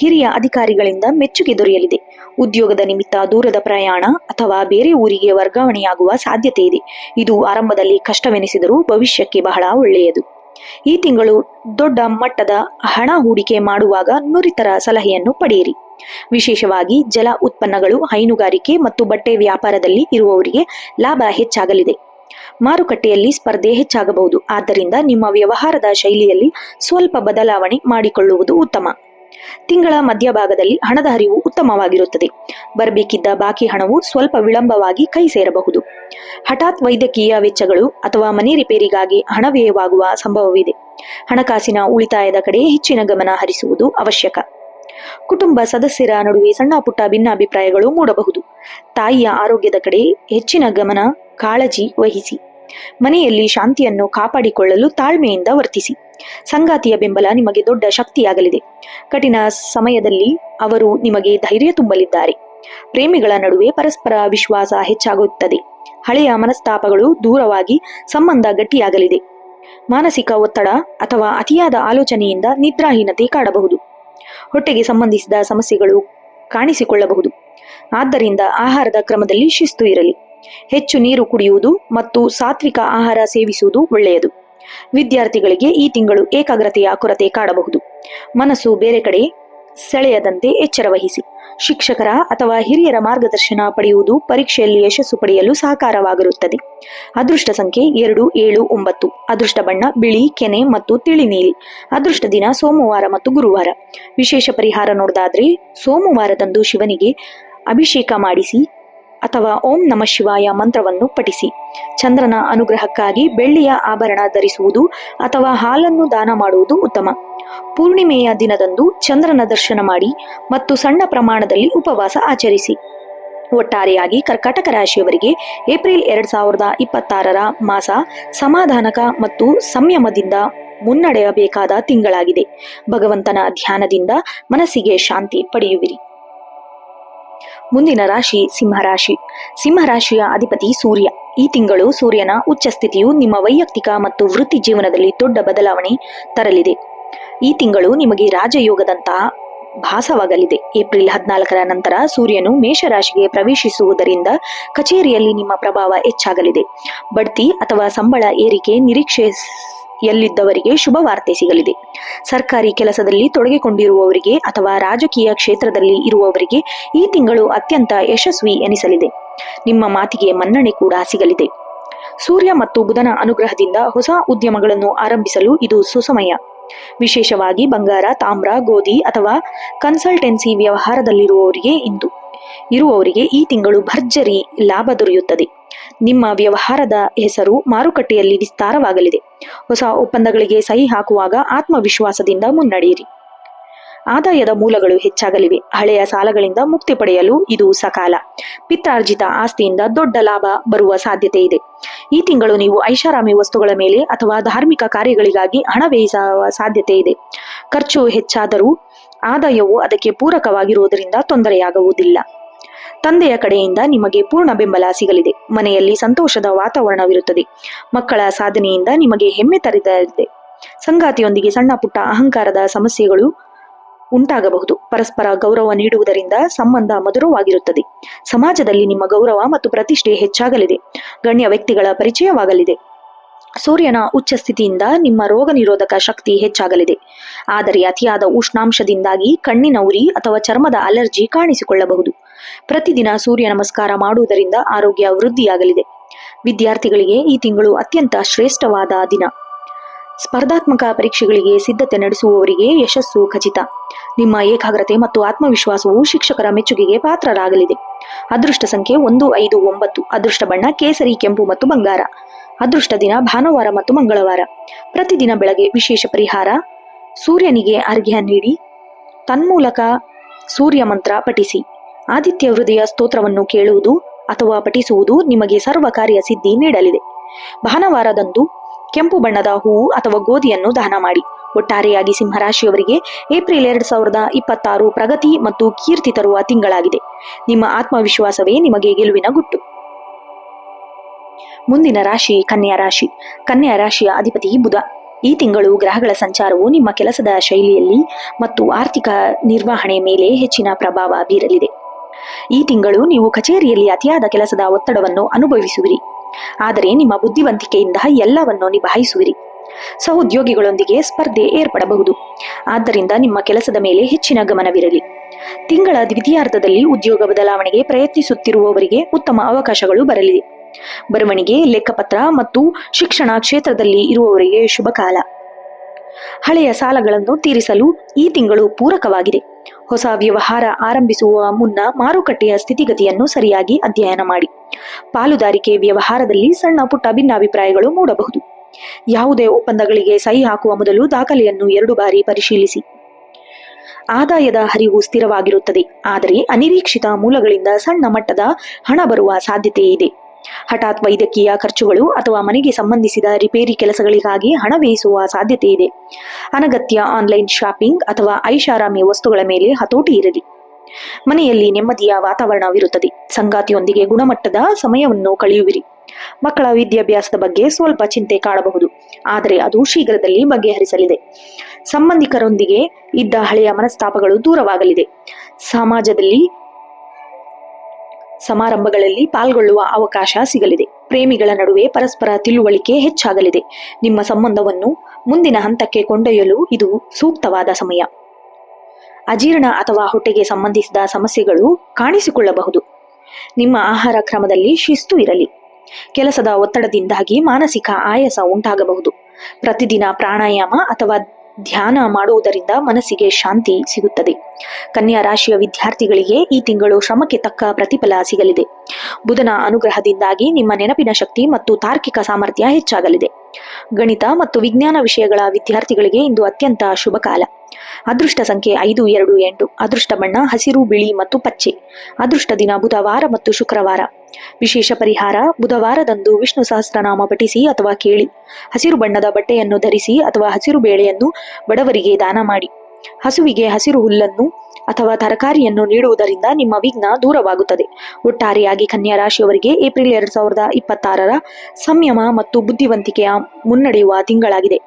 ಹಿರಿಯ ಅಧಿಕಾರಿಗಳಿಂದ ಮೆಚ್ಚುಗೆ ದೊರೆಯಲಿದೆ. ಉದ್ಯೋಗದ ನಿಮಿತ್ತ ದೂರದ ಪ್ರಯಾಣ ಅಥವಾ ಬೇರೆ ಊರಿಗೆ ವರ್ಗಾವಣೆಯಾಗುವ ಸಾಧ್ಯತೆ ಇದೆ. ಇದು ಆರಂಭದಲ್ಲಿ ಕಷ್ಟವೆನಿಸಿದರೂ ಭವಿಷ್ಯಕ್ಕೆ ಬಹಳ ಒಳ್ಳೆಯದು. ಈ ತಿಂಗಳು ದೊಡ್ಡ ಮಟ್ಟದ ಹಣ ಹೂಡಿಕೆ ಮಾಡುವಾಗ ನುರಿತರ ಸಲಹೆಯನ್ನು ಪಡೆಯಿರಿ. ವಿಶೇಷವಾಗಿ ಜಲ ಉತ್ಪನ್ನಗಳು, ಹೈನುಗಾರಿಕೆ ಮತ್ತು ಬಟ್ಟೆ ವ್ಯಾಪಾರದಲ್ಲಿ ಇರುವವರಿಗೆ ಲಾಭ ಹೆಚ್ಚಾಗಲಿದೆ. ಮಾರುಕಟ್ಟೆಯಲ್ಲಿ ಸ್ಪರ್ಧೆ ಹೆಚ್ಚಾಗಬಹುದು. ಆದ್ದರಿಂದ ನಿಮ್ಮ ವ್ಯವಹಾರದ ಶೈಲಿಯಲ್ಲಿ ಸ್ವಲ್ಪ ಬದಲಾವಣೆ ಮಾಡಿಕೊಳ್ಳುವುದು ಉತ್ತಮ. ತಿಂಗಳ ಮಧ್ಯಭಾಗದಲ್ಲಿ ಹಣದ ಹರಿವು ಉತ್ತಮವಾಗಿರುತ್ತದೆ. ಬರಬೇಕಿದ್ದ ಬಾಕಿ ಹಣವು ಸ್ವಲ್ಪ ವಿಳಂಬವಾಗಿ ಕೈ ಸೇರಬಹುದು. ಹಠಾತ್ ವೈದ್ಯಕೀಯ ವೆಚ್ಚಗಳು ಅಥವಾ ಮನೆ ರಿಪೇರಿಗಾಗಿ ಹಣ ವ್ಯಯವಾಗುವ ಸಂಭವವಿದೆ. ಹಣಕಾಸಿನ ಉಳಿತಾಯದ ಕಡೆ ಹೆಚ್ಚಿನ ಗಮನ ಹರಿಸುವುದು ಅವಶ್ಯಕ. ಕುಟುಂಬ ಸದಸ್ಯರ ನಡುವೆ ಸಣ್ಣ ಪುಟ್ಟ ಭಿನ್ನಾಭಿಪ್ರಾಯಗಳು ಮೂಡಬಹುದು. ತಾಯಿಯ ಆರೋಗ್ಯದ ಕಡೆ ಹೆಚ್ಚಿನ ಗಮನ, ಕಾಳಜಿ ವಹಿಸಿ. ಮನೆಯಲ್ಲಿ ಶಾಂತಿಯನ್ನು ಕಾಪಾಡಿಕೊಳ್ಳಲು ತಾಳ್ಮೆಯಿಂದ ವರ್ತಿಸಿ. ಸಂಗಾತಿಯ ಬೆಂಬಲ ನಿಮಗೆ ದೊಡ್ಡ ಶಕ್ತಿಯಾಗಲಿದೆ. ಕಠಿಣ ಸಮಯದಲ್ಲಿ ಅವರು ನಿಮಗೆ ಧೈರ್ಯ ತುಂಬಲಿದ್ದಾರೆ. ಪ್ರೇಮಿಗಳ ನಡುವೆ ಪರಸ್ಪರ ವಿಶ್ವಾಸ ಹೆಚ್ಚಾಗುತ್ತದೆ. ಹಳೆಯ ಮನಸ್ತಾಪಗಳು ದೂರವಾಗಿ ಸಂಬಂಧ ಗಟ್ಟಿಯಾಗಲಿದೆ. ಮಾನಸಿಕ ಒತ್ತಡ ಅಥವಾ ಅತಿಯಾದ ಆಲೋಚನೆಯಿಂದ ನಿದ್ರಾಹೀನತೆ ಕಾಡಬಹುದು. ಹೊಟ್ಟೆಗೆ ಸಂಬಂಧಿಸಿದ ಸಮಸ್ಯೆಗಳು ಕಾಣಿಸಿಕೊಳ್ಳಬಹುದು. ಆದ್ದರಿಂದ ಆಹಾರದ ಕ್ರಮದಲ್ಲಿ ಶಿಸ್ತು ಇರಲಿ. ಹೆಚ್ಚು ನೀರು ಕುಡಿಯುವುದು ಮತ್ತು ಸಾತ್ವಿಕ ಆಹಾರ ಸೇವಿಸುವುದು ಒಳ್ಳೆಯದು. ವಿದ್ಯಾರ್ಥಿಗಳಿಗೆ ಈ ತಿಂಗಳು ಏಕಾಗ್ರತೆಯ ಕೊರತೆ ಕಾಡಬಹುದು. ಮನಸ್ಸು ಬೇರೆ ಕಡೆ ಸೆಳೆಯದಂತೆ ಎಚ್ಚರ ವಹಿಸಿ. ಶಿಕ್ಷಕರ ಅಥವಾ ಹಿರಿಯರ ಮಾರ್ಗದರ್ಶನ ಪಡೆಯುವುದು ಪರೀಕ್ಷೆಯಲ್ಲಿ ಯಶಸ್ಸು ಪಡೆಯಲು ಸಹಕಾರವಾಗಿರುತ್ತದೆ. ಅದೃಷ್ಟ ಸಂಖ್ಯೆ 2, 7, 9. ಅದೃಷ್ಟ ಬಣ್ಣ ಬಿಳಿ, ಕೆನೆ ಮತ್ತು ತಿಳಿ ನೀಲಿ. ಅದೃಷ್ಟ ದಿನ ಸೋಮವಾರ ಮತ್ತು ಗುರುವಾರ. ವಿಶೇಷ ಪರಿಹಾರ ನೋಡೋದಾದ್ರೆ ಸೋಮವಾರದಂದು ಶಿವನಿಗೆ ಅಭಿಷೇಕ ಮಾಡಿಸಿ ಅಥವಾ ಓಂ ನಮಃ ಶಿವಾಯ ಮಂತ್ರವನ್ನು ಪಠಿಸಿ. ಚಂದ್ರನ ಅನುಗ್ರಹಕ್ಕಾಗಿ ಬೆಳ್ಳಿಯ ಆಭರಣ ಧರಿಸುವುದು ಅಥವಾ ಹಾಲನ್ನು ದಾನ ಮಾಡುವುದು ಉತ್ತಮ. ಪೂರ್ಣಿಮೆಯ ದಿನದಂದು ಚಂದ್ರನ ದರ್ಶನ ಮಾಡಿ ಮತ್ತು ಸಣ್ಣ ಪ್ರಮಾಣದಲ್ಲಿ ಉಪವಾಸ ಆಚರಿಸಿ. ಒಟ್ಟಾರೆಯಾಗಿ ಕರ್ಕಾಟಕ ರಾಶಿಯವರಿಗೆ ಏಪ್ರಿಲ್ 2026ರ ಮಾಸ ಸಮಾಧಾನಕ ಮತ್ತು ಸಂಯಮದಿಂದ ಮುನ್ನಡೆಯಬೇಕಾದ ತಿಂಗಳಾಗಿದೆ. ಭಗವಂತನ ಧ್ಯಾನದಿಂದ ಮನಸ್ಸಿಗೆ ಶಾಂತಿ ಪಡೆಯುವಿರಿ. ಮುಂದಿನ ರಾಶಿ ಸಿಂಹರಾಶಿ. ಸಿಂಹರಾಶಿಯ ಅಧಿಪತಿ ಸೂರ್ಯ. ಈ ತಿಂಗಳು ಸೂರ್ಯನ ಉಚ್ಚ ಸ್ಥಿತಿಯು ನಿಮ್ಮ ವೈಯಕ್ತಿಕ ಮತ್ತು ವೃತ್ತಿ ಜೀವನದಲ್ಲಿ ದೊಡ್ಡ ಬದಲಾವಣೆ ತರಲಿದೆ. ಈ ತಿಂಗಳು ನಿಮಗೆ ರಾಜಯೋಗದಂತಹ ಭಾಸವಾಗಲಿದೆ. ಏಪ್ರಿಲ್ 14ರ ನಂತರ ಸೂರ್ಯನು ಮೇಷರಾಶಿಗೆ ಪ್ರವೇಶಿಸುವುದರಿಂದ ಕಚೇರಿಯಲ್ಲಿ ನಿಮ್ಮ ಪ್ರಭಾವ ಹೆಚ್ಚಾಗಲಿದೆ. ಬಡ್ತಿ ಅಥವಾ ಸಂಬಳ ಏರಿಕೆ ನಿರೀಕ್ಷೆಯಲ್ಲಿದ್ದವರಿಗೆ ಶುಭ ವಾರ್ತೆ ಸಿಗಲಿದೆ. ಸರ್ಕಾರಿ ಕೆಲಸದಲ್ಲಿ ತೊಡಗಿಕೊಂಡಿರುವವರಿಗೆ ಅಥವಾ ರಾಜಕೀಯ ಕ್ಷೇತ್ರದಲ್ಲಿ ಇರುವವರಿಗೆ ಈ ತಿಂಗಳು ಅತ್ಯಂತ ಯಶಸ್ವಿ ಎನಿಸಲಿದೆ. ನಿಮ್ಮ ಮಾತಿಗೆ ಮನ್ನಣೆ ಕೂಡ ಸಿಗಲಿದೆ. ಸೂರ್ಯ ಮತ್ತು ಬುಧನ ಅನುಗ್ರಹದಿಂದ ಹೊಸ ಉದ್ಯಮಗಳನ್ನು ಆರಂಭಿಸಲು ಇದು ಸುಸಮಯ. ವಿಶೇಷವಾಗಿ ಬಂಗಾರ, ತಾಮ್ರ, ಗೋಧಿ ಅಥವಾ ಕನ್ಸಲ್ಟೆನ್ಸಿ ವ್ಯವಹಾರದಲ್ಲಿರುವವರಿಗೆ ಈ ತಿಂಗಳು ಭರ್ಜರಿ ಲಾಭ ದೊರೆಯುತ್ತದೆ. ನಿಮ್ಮ ವ್ಯವಹಾರದ ಹೆಸರು ಮಾರುಕಟ್ಟೆಯಲ್ಲಿ ವಿಸ್ತಾರವಾಗಲಿದೆ. ಹೊಸ ಒಪ್ಪಂದಗಳಿಗೆ ಸಹಿ ಹಾಕುವಾಗ ಆತ್ಮವಿಶ್ವಾಸದಿಂದ ಮುನ್ನಡೆಯಿರಿ. ಆದಾಯದ ಮೂಲಗಳು ಹೆಚ್ಚಾಗಲಿವೆ. ಹಳೆಯ ಸಾಲಗಳಿಂದ ಮುಕ್ತಿ ಪಡೆಯಲು ಇದು ಸಕಾಲ. ಪಿತ್ರಾರ್ಜಿತ ಆಸ್ತಿಯಿಂದ ದೊಡ್ಡ ಲಾಭ ಬರುವ ಸಾಧ್ಯತೆ ಇದೆ. ಈ ತಿಂಗಳು ನೀವು ಐಷಾರಾಮಿ ವಸ್ತುಗಳ ಮೇಲೆ ಅಥವಾ ಧಾರ್ಮಿಕ ಕಾರ್ಯಗಳಿಗಾಗಿ ಹಣ ವ್ಯಯಿಸುವ ಸಾಧ್ಯತೆ ಇದೆ. ಖರ್ಚು ಹೆಚ್ಚಾದರೂ ಆದಾಯವು ಅದಕ್ಕೆ ಪೂರಕವಾಗಿರುವುದರಿಂದ ತೊಂದರೆಯಾಗುವುದಿಲ್ಲ. ತಂದೆಯ ಕಡೆಯಿಂದ ನಿಮಗೆ ಪೂರ್ಣ ಬೆಂಬಲ ಸಿಗಲಿದೆ. ಮನೆಯಲ್ಲಿ ಸಂತೋಷದ ವಾತಾವರಣವಿರುತ್ತದೆ. ಮಕ್ಕಳ ಸಾಧನೆಯಿಂದ ನಿಮಗೆ ಹೆಮ್ಮೆ ತರಲಿದೆ. ಸಂಗಾತಿಯೊಂದಿಗೆ ಸಣ್ಣ ಪುಟ್ಟ ಅಹಂಕಾರದ ಸಮಸ್ಯೆಗಳು ಉಂಟಾಗಬಹುದು. ಪರಸ್ಪರ ಗೌರವ ನೀಡುವುದರಿಂದ ಸಂಬಂಧ ಮಧುರವಾಗಿರುತ್ತದೆ. ಸಮಾಜದಲ್ಲಿ ನಿಮ್ಮ ಗೌರವ ಮತ್ತು ಪ್ರತಿಷ್ಠೆ ಹೆಚ್ಚಾಗಲಿದೆ. ಗಣ್ಯ ವ್ಯಕ್ತಿಗಳ ಪರಿಚಯವಾಗಲಿದೆ. ಸೂರ್ಯನ ಉಚ್ಚ ಸ್ಥಿತಿಯಿಂದ ನಿಮ್ಮ ರೋಗ ನಿರೋಧಕ ಶಕ್ತಿ ಹೆಚ್ಚಾಗಲಿದೆ. ಆದರೆ ಅತಿಯಾದ ಉಷ್ಣಾಂಶದಿಂದಾಗಿ ಕಣ್ಣಿನ ಉರಿ ಅಥವಾ ಚರ್ಮದ ಅಲರ್ಜಿ ಕಾಣಿಸಿಕೊಳ್ಳಬಹುದು. ಪ್ರತಿದಿನ ಸೂರ್ಯ ನಮಸ್ಕಾರ ಮಾಡುವುದರಿಂದ ಆರೋಗ್ಯ ವೃದ್ಧಿಯಾಗಲಿದೆ. ವಿದ್ಯಾರ್ಥಿಗಳಿಗೆ ಈ ತಿಂಗಳು ಅತ್ಯಂತ ಶ್ರೇಷ್ಠವಾದ ದಿನ. ಸ್ಪರ್ಧಾತ್ಮಕ ಪರೀಕ್ಷೆಗಳಿಗೆ ಸಿದ್ಧತೆ ನಡೆಸುವವರಿಗೆ ಯಶಸ್ಸು ಖಚಿತ. ನಿಮ್ಮ ಏಕಾಗ್ರತೆ ಮತ್ತು ಆತ್ಮವಿಶ್ವಾಸವು ಶಿಕ್ಷಕರ ಮೆಚ್ಚುಗೆಗೆ ಪಾತ್ರರಾಗಲಿದೆ. ಅದೃಷ್ಟ ಸಂಖ್ಯೆ 1, 5, 9. ಅದೃಷ್ಟ ಬಣ್ಣ ಕೇಸರಿ, ಕೆಂಪು ಮತ್ತು ಬಂಗಾರ. ಅದೃಷ್ಟ ದಿನ ಭಾನುವಾರ ಮತ್ತು ಮಂಗಳವಾರ. ಪ್ರತಿದಿನ ಬೆಳಗ್ಗೆ ವಿಶೇಷ ಪರಿಹಾರ: ಸೂರ್ಯನಿಗೆ ಅರ್ಘ್ಯ ನೀಡಿ ತನ್ಮೂಲಕ ಸೂರ್ಯ ಮಂತ್ರ ಪಠಿಸಿ. ಆದಿತ್ಯ ಹೃದಯ ಸ್ತೋತ್ರವನ್ನು ಕೇಳುವುದು ಅಥವಾ ಪಠಿಸುವುದು ನಿಮಗೆ ಸರ್ವ ಕಾರ್ಯ ಸಿದ್ಧಿ ನೀಡಲಿದೆ. ಭಾನುವಾರದಂದು ಕೆಂಪು ಬಣ್ಣದ ಹೂವು ಅಥವಾ ಗೋಧಿಯನ್ನು ದಾನ ಮಾಡಿ. ಒಟ್ಟಾರೆಯಾಗಿ ಸಿಂಹರಾಶಿಯವರಿಗೆ ಏಪ್ರಿಲ್ 2026 ಪ್ರಗತಿ ಮತ್ತು ಕೀರ್ತಿ ತರುವ ತಿಂಗಳಾಗಿದೆ. ನಿಮ್ಮ ಆತ್ಮವಿಶ್ವಾಸವೇ ನಿಮಗೆ ಗೆಲುವಿನ ಗುಟ್ಟು. ಮುಂದಿನ ರಾಶಿ ಕನ್ಯಾ ರಾಶಿ. ಕನ್ಯಾ ರಾಶಿಯ ಅಧಿಪತಿ ಬುಧ. ಈ ತಿಂಗಳು ಗ್ರಹಗಳ ಸಂಚಾರವು ನಿಮ್ಮ ಕೆಲಸದ ಶೈಲಿಯಲ್ಲಿ ಮತ್ತು ಆರ್ಥಿಕ ನಿರ್ವಹಣೆ ಮೇಲೆ ಹೆಚ್ಚಿನ ಪ್ರಭಾವ ಬೀರಲಿದೆ. ಈ ತಿಂಗಳು ನೀವು ಕಚೇರಿಯಲ್ಲಿ ಅತಿಯಾದ ಕೆಲಸದ ಒತ್ತಡವನ್ನು ಅನುಭವಿಸುವಿರಿ, ಆದರೆ ನಿಮ್ಮ ಬುದ್ಧಿವಂತಿಕೆಯಿಂದ ಎಲ್ಲವನ್ನು ನಿಭಾಯಿಸುವಿರಿ. ಸಹೋದ್ಯೋಗಿಗಳೊಂದಿಗೆ ಸ್ಪರ್ಧೆ ಏರ್ಪಡಬಹುದು, ಆದ್ದರಿಂದ ನಿಮ್ಮ ಕೆಲಸದ ಮೇಲೆ ಹೆಚ್ಚಿನ ಗಮನವಿರಲಿ. ತಿಂಗಳ ದ್ವಿತೀಯಾರ್ಧದಲ್ಲಿ ಉದ್ಯೋಗ ಬದಲಾವಣೆಗೆ ಪ್ರಯತ್ನಿಸುತ್ತಿರುವವರಿಗೆ ಉತ್ತಮ ಅವಕಾಶಗಳು ಬರಲಿದೆ. ಬರವಣಿಗೆ, ಲೆಕ್ಕಪತ್ರ ಮತ್ತು ಶಿಕ್ಷಣ ಕ್ಷೇತ್ರದಲ್ಲಿ ಇರುವವರಿಗೆ ಶುಭ ಕಾಲ. ಹಳೆಯ ಸಾಲಗಳನ್ನು ತೀರಿಸಲು ಈ ತಿಂಗಳು ಪೂರಕವಾಗಿದೆ. ಹೊಸ ವ್ಯವಹಾರ ಆರಂಭಿಸುವ ಮುನ್ನ ಮಾರುಕಟ್ಟೆಯ ಸ್ಥಿತಿಗತಿಯನ್ನು ಸರಿಯಾಗಿ ಅಧ್ಯಯನ ಮಾಡಿ. ಪಾಲುದಾರಿಕೆ ವ್ಯವಹಾರದಲ್ಲಿ ಸಣ್ಣ ಪುಟ್ಟ ಭಿನ್ನಾಭಿಪ್ರಾಯಗಳು ಮೂಡಬಹುದು. ಯಾವುದೇ ಒಪ್ಪಂದಗಳಿಗೆ ಸಹಿ ಹಾಕುವ ಮೊದಲು ದಾಖಲೆಯನ್ನು 2 ಬಾರಿ ಪರಿಶೀಲಿಸಿ. ಆದಾಯದ ಹರಿವು ಸ್ಥಿರವಾಗಿರುತ್ತದೆ, ಆದರೆ ಅನಿರೀಕ್ಷಿತ ಮೂಲಗಳಿಂದ ಸಣ್ಣ ಮಟ್ಟದ ಹಣ ಬರುವ ಸಾಧ್ಯತೆ ಇದೆ. ಹಠಾತ್ ವೈದ್ಯಕೀಯ ಖರ್ಚುಗಳು ಅಥವಾ ಮನೆಗೆ ಸಂಬಂಧಿಸಿದ ರಿಪೇರಿ ಕೆಲಸಗಳಿಗಾಗಿ ಹಣ ವ್ಯಯಿಸುವ ಸಾಧ್ಯತೆ ಇದೆ. ಅನಗತ್ಯ ಆನ್ಲೈನ್ ಶಾಪಿಂಗ್ ಅಥವಾ ಐಷಾರಾಮಿ ವಸ್ತುಗಳ ಮೇಲೆ ಹತೋಟಿ ಇರಲಿ. ಮನೆಯಲ್ಲಿ ನೆಮ್ಮದಿಯ ವಾತಾವರಣವಿರುತ್ತದೆ. ಸಂಗಾತಿಯೊಂದಿಗೆ ಗುಣಮಟ್ಟದ ಸಮಯವನ್ನು ಕಳೆಯುವಿರಿ. ಮಕ್ಕಳ ವಿದ್ಯಾಭ್ಯಾಸದ ಬಗ್ಗೆ ಸ್ವಲ್ಪ ಚಿಂತೆ ಕಾಡಬಹುದು, ಆದರೆ ಅದು ಶೀಘ್ರದಲ್ಲಿ ಬಗೆಹರಿಸಲಿದೆ. ಸಂಬಂಧಿಕರೊಂದಿಗೆ ಇದ್ದ ಹಳೆಯ ಮನಸ್ತಾಪಗಳು ದೂರವಾಗಲಿದೆ. ಸಮಾಜದಲ್ಲಿ ಸಮಾರಂಭಗಳಲ್ಲಿ ಪಾಲ್ಗೊಳ್ಳುವ ಅವಕಾಶ ಸಿಗಲಿದೆ. ಪ್ರೇಮಿಗಳ ನಡುವೆ ಪರಸ್ಪರ ತಿಳುವಳಿಕೆ ಹೆಚ್ಚಾಗಲಿದೆ. ನಿಮ್ಮ ಸಂಬಂಧವನ್ನು ಮುಂದಿನ ಹಂತಕ್ಕೆ ಕೊಂಡೊಯ್ಯಲು ಇದು ಸೂಕ್ತವಾದ ಸಮಯ. ಅಜೀರ್ಣ ಅಥವಾ ಹೊಟ್ಟೆಗೆ ಸಂಬಂಧಿಸಿದ ಸಮಸ್ಯೆಗಳು ಕಾಣಿಸಿಕೊಳ್ಳಬಹುದು. ನಿಮ್ಮ ಆಹಾರ ಕ್ರಮದಲ್ಲಿ ಶಿಸ್ತು ಇರಲಿ. ಕೆಲಸದ ಒತ್ತಡದಿಂದಾಗಿ ಮಾನಸಿಕ ಆಯಾಸ ಉಂಟಾಗಬಹುದು. ಪ್ರತಿದಿನ ಪ್ರಾಣಾಯಾಮ ಅಥವಾ ಧ್ಯಾನ ಮಾಡುವುದರಿಂದ ಮನಸ್ಸಿಗೆ ಶಾಂತಿ ಸಿಗುತ್ತದೆ. ಕನ್ಯಾ ರಾಶಿಯ ವಿದ್ಯಾರ್ಥಿಗಳಿಗೆ ಈ ತಿಂಗಳು ಶ್ರಮಕ್ಕೆ ತಕ್ಕ ಪ್ರತಿಫಲ ಸಿಗಲಿದೆ. ಬುಧನ ಅನುಗ್ರಹದಿಂದಾಗಿ ನಿಮ್ಮ ನೆನಪಿನ ಶಕ್ತಿ ಮತ್ತು ತಾರ್ಕಿಕ ಸಾಮರ್ಥ್ಯ ಹೆಚ್ಚಾಗಲಿದೆ. ಗಣಿತ ಮತ್ತು ವಿಜ್ಞಾನ ವಿಷಯಗಳ ವಿದ್ಯಾರ್ಥಿಗಳಿಗೆ ಇಂದು ಅತ್ಯಂತ ಶುಭ ಕಾಲ. ಅದೃಷ್ಟ ಸಂಖ್ಯೆ 528. ಅದೃಷ್ಟ ಬಣ್ಣ ಹಸಿರು, ಬಿಳಿ ಮತ್ತು ಪಚ್ಚೆ. ಅದೃಷ್ಟ ದಿನ ಬುಧವಾರ ಮತ್ತು ಶುಕ್ರವಾರ. ವಿಶೇಷ ಪರಿಹಾರ: ಬುಧವಾರದಂದು ವಿಷ್ಣು ಸಹಸ್ರನಾಮ ಪಠಿಸಿ ಅಥವಾ ಕೇಳಿ. ಹಸಿರು ಬಣ್ಣದ ಬಟ್ಟೆಯನ್ನು ಧರಿಸಿ ಅಥವಾ ಹಸಿರು ಬೇಳೆಯನ್ನು ಬಡವರಿಗೆ ದಾನ ಮಾಡಿ. ಹಸುವಿಗೆ ಹಸಿರು ಹುಲ್ಲನ್ನು ಅಥವಾ ತರಕಾರಿಯನ್ನು ನೀಡುವುದರಿಂದ ನಿಮ್ಮ ವಿಘ್ನ ದೂರವಾಗುತ್ತದೆ. ಒಟ್ಟಾರೆಯಾಗಿ ಕನ್ಯಾ ರಾಶಿಯವರಿಗೆ ಏಪ್ರಿಲ್ 2026 ಸಂಯಮ ಮತ್ತು ಬುದ್ಧಿವಂತಿಕೆಯ ಮುನ್ನಡೆಯುವ ತಿಂಗಳಾಗಿದೆ.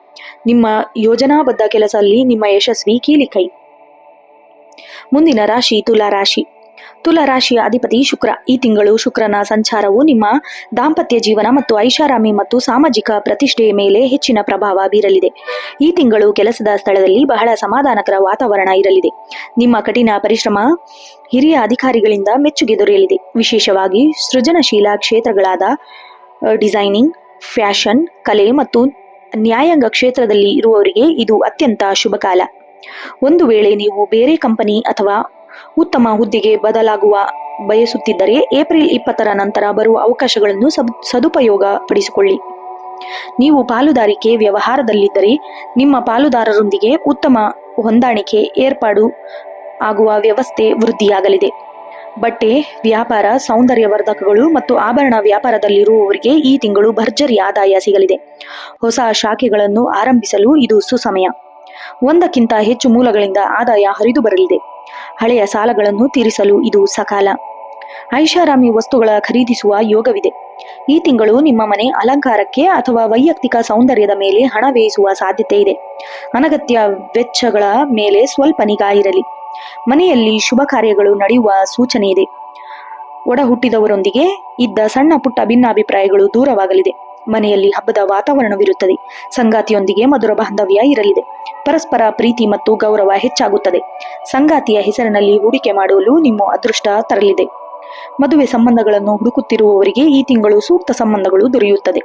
ನಿಮ್ಮ ಯೋಜನಾಬದ್ಧ ಕೆಲಸದಲ್ಲಿ ನಿಮ್ಮ ಯಶಸ್ವಿ ಕೀಲಿಕೈ. ಮುಂದಿನ ರಾಶಿ ತುಲಾ ರಾಶಿ. ತುಲಾ ರಾಶಿಯ ಅಧಿಪತಿ ಶುಕ್ರ. ಈ ತಿಂಗಳು ಶುಕ್ರನ ಸಂಚಾರವು ನಿಮ್ಮ ದಾಂಪತ್ಯ ಜೀವನ ಮತ್ತು ಐಷಾರಾಮಿ ಮತ್ತು ಸಾಮಾಜಿಕ ಪ್ರತಿಷ್ಠೆಯ ಮೇಲೆ ಹೆಚ್ಚಿನ ಪ್ರಭಾವ ಬೀರಲಿದೆ. ಈ ತಿಂಗಳು ಕೆಲಸದ ಸ್ಥಳದಲ್ಲಿ ಬಹಳ ಸಮಾಧಾನಕರ ವಾತಾವರಣ ಇರಲಿದೆ. ನಿಮ್ಮ ಕಠಿಣ ಪರಿಶ್ರಮ ಹಿರಿಯ ಅಧಿಕಾರಿಗಳಿಂದ ಮೆಚ್ಚುಗೆ ದೊರೆಯಲಿದೆ. ವಿಶೇಷವಾಗಿ ಸೃಜನಶೀಲ ಕ್ಷೇತ್ರಗಳಾದ ಡಿಸೈನಿಂಗ್, ಫ್ಯಾಷನ್, ಕಲೆ ಮತ್ತು ನ್ಯಾಯಾಂಗ ಕ್ಷೇತ್ರದಲ್ಲಿ ಇರುವವರಿಗೆ ಇದು ಅತ್ಯಂತ ಶುಭ ಕಾಲ. ಒಂದು ವೇಳೆ ನೀವು ಬೇರೆ ಕಂಪನಿ ಅಥವಾ ಉತ್ತಮ ಹುದ್ದೆಗೆ ಬದಲಾಗುವ ಬಯಸುತ್ತಿದ್ದರೆ ಏಪ್ರಿಲ್ 20 ನಂತರ ಬರುವ ಅವಕಾಶಗಳನ್ನು ಸದುಪಯೋಗ ಪಡಿಸಿಕೊಳ್ಳಿ. ನೀವು ಪಾಲುದಾರಿಕೆ ವ್ಯವಹಾರದಲ್ಲಿದ್ದರೆ ನಿಮ್ಮ ಪಾಲುದಾರರೊಂದಿಗೆ ಉತ್ತಮ ಹೊಂದಾಣಿಕೆ ಏರ್ಪಾಡು ಆಗುವ ವ್ಯವಸ್ಥೆ ವೃದ್ಧಿಯಾಗಲಿದೆ. ಬಟ್ಟೆ ವ್ಯಾಪಾರ, ಸೌಂದರ್ಯವರ್ಧಕಗಳು ಮತ್ತು ಆಭರಣ ವ್ಯಾಪಾರದಲ್ಲಿರುವವರಿಗೆ ಈ ತಿಂಗಳು ಭರ್ಜರಿ ಆದಾಯ ಸಿಗಲಿದೆ. ಹೊಸ ಶಾಖೆಗಳನ್ನು ಆರಂಭಿಸಲು ಇದು ಸುಸಮಯ. ಒಂದಕ್ಕಿಂತ ಹೆಚ್ಚು ಮೂಲಗಳಿಂದ ಆದಾಯ ಹರಿದು ಬರಲಿದೆ. ಹಳೆಯ ಸಾಲಗಳನ್ನು ತೀರಿಸಲು ಇದು ಸಕಾಲ. ಐಷಾರಾಮಿ ವಸ್ತುಗಳ ಖರೀದಿಸುವ ಯೋಗವಿದೆ. ಈ ತಿಂಗಳು ನಿಮ್ಮ ಮನೆ ಅಲಂಕಾರಕ್ಕೆ ಅಥವಾ ವೈಯಕ್ತಿಕ ಸೌಂದರ್ಯದ ಮೇಲೆ ಹಣ ವ್ಯಯಿಸುವ ಸಾಧ್ಯತೆ ಇದೆ. ಅನಗತ್ಯ ವೆಚ್ಚಗಳ ಮೇಲೆ ಸ್ವಲ್ಪ ನಿಗಾ ಇರಲಿ. ಮನೆಯಲ್ಲಿ ಶುಭ ಕಾರ್ಯಗಳು ನಡೆಯುವ ಸೂಚನೆ ಇದೆ. ಒಡ ಹುಟ್ಟಿದವರೊಂದಿಗೆ ಇದ್ದ ಸಣ್ಣ ಪುಟ್ಟ ಭಿನ್ನಾಭಿಪ್ರಾಯಗಳು ದೂರವಾಗಲಿದೆ. ಮನೆಯಲ್ಲಿ ಹಬ್ಬದ ವಾತಾವರಣವಿರುತ್ತದೆ. ಸಂಗಾತಿಯೊಂದಿಗೆ ಮಧುರ ಬಾಂಧವ್ಯ ಇರಲಿದೆ. ಪರಸ್ಪರ ಪ್ರೀತಿ ಮತ್ತು ಗೌರವ ಹೆಚ್ಚಾಗುತ್ತದೆ. ಸಂಗಾತಿಯ ಹೆಸರಿನಲ್ಲಿ ಹೂಡಿಕೆ ಮಾಡಲು ನಿಮ್ಮ ಅದೃಷ್ಟ ತರಲಿದೆ. ಮದುವೆ ಸಂಬಂಧಗಳನ್ನು ಹುಡುಕುತ್ತಿರುವವರಿಗೆ ಈ ತಿಂಗಳು ಸೂಕ್ತ ಸಂಬಂಧಗಳು ದೊರೆಯುತ್ತದೆ.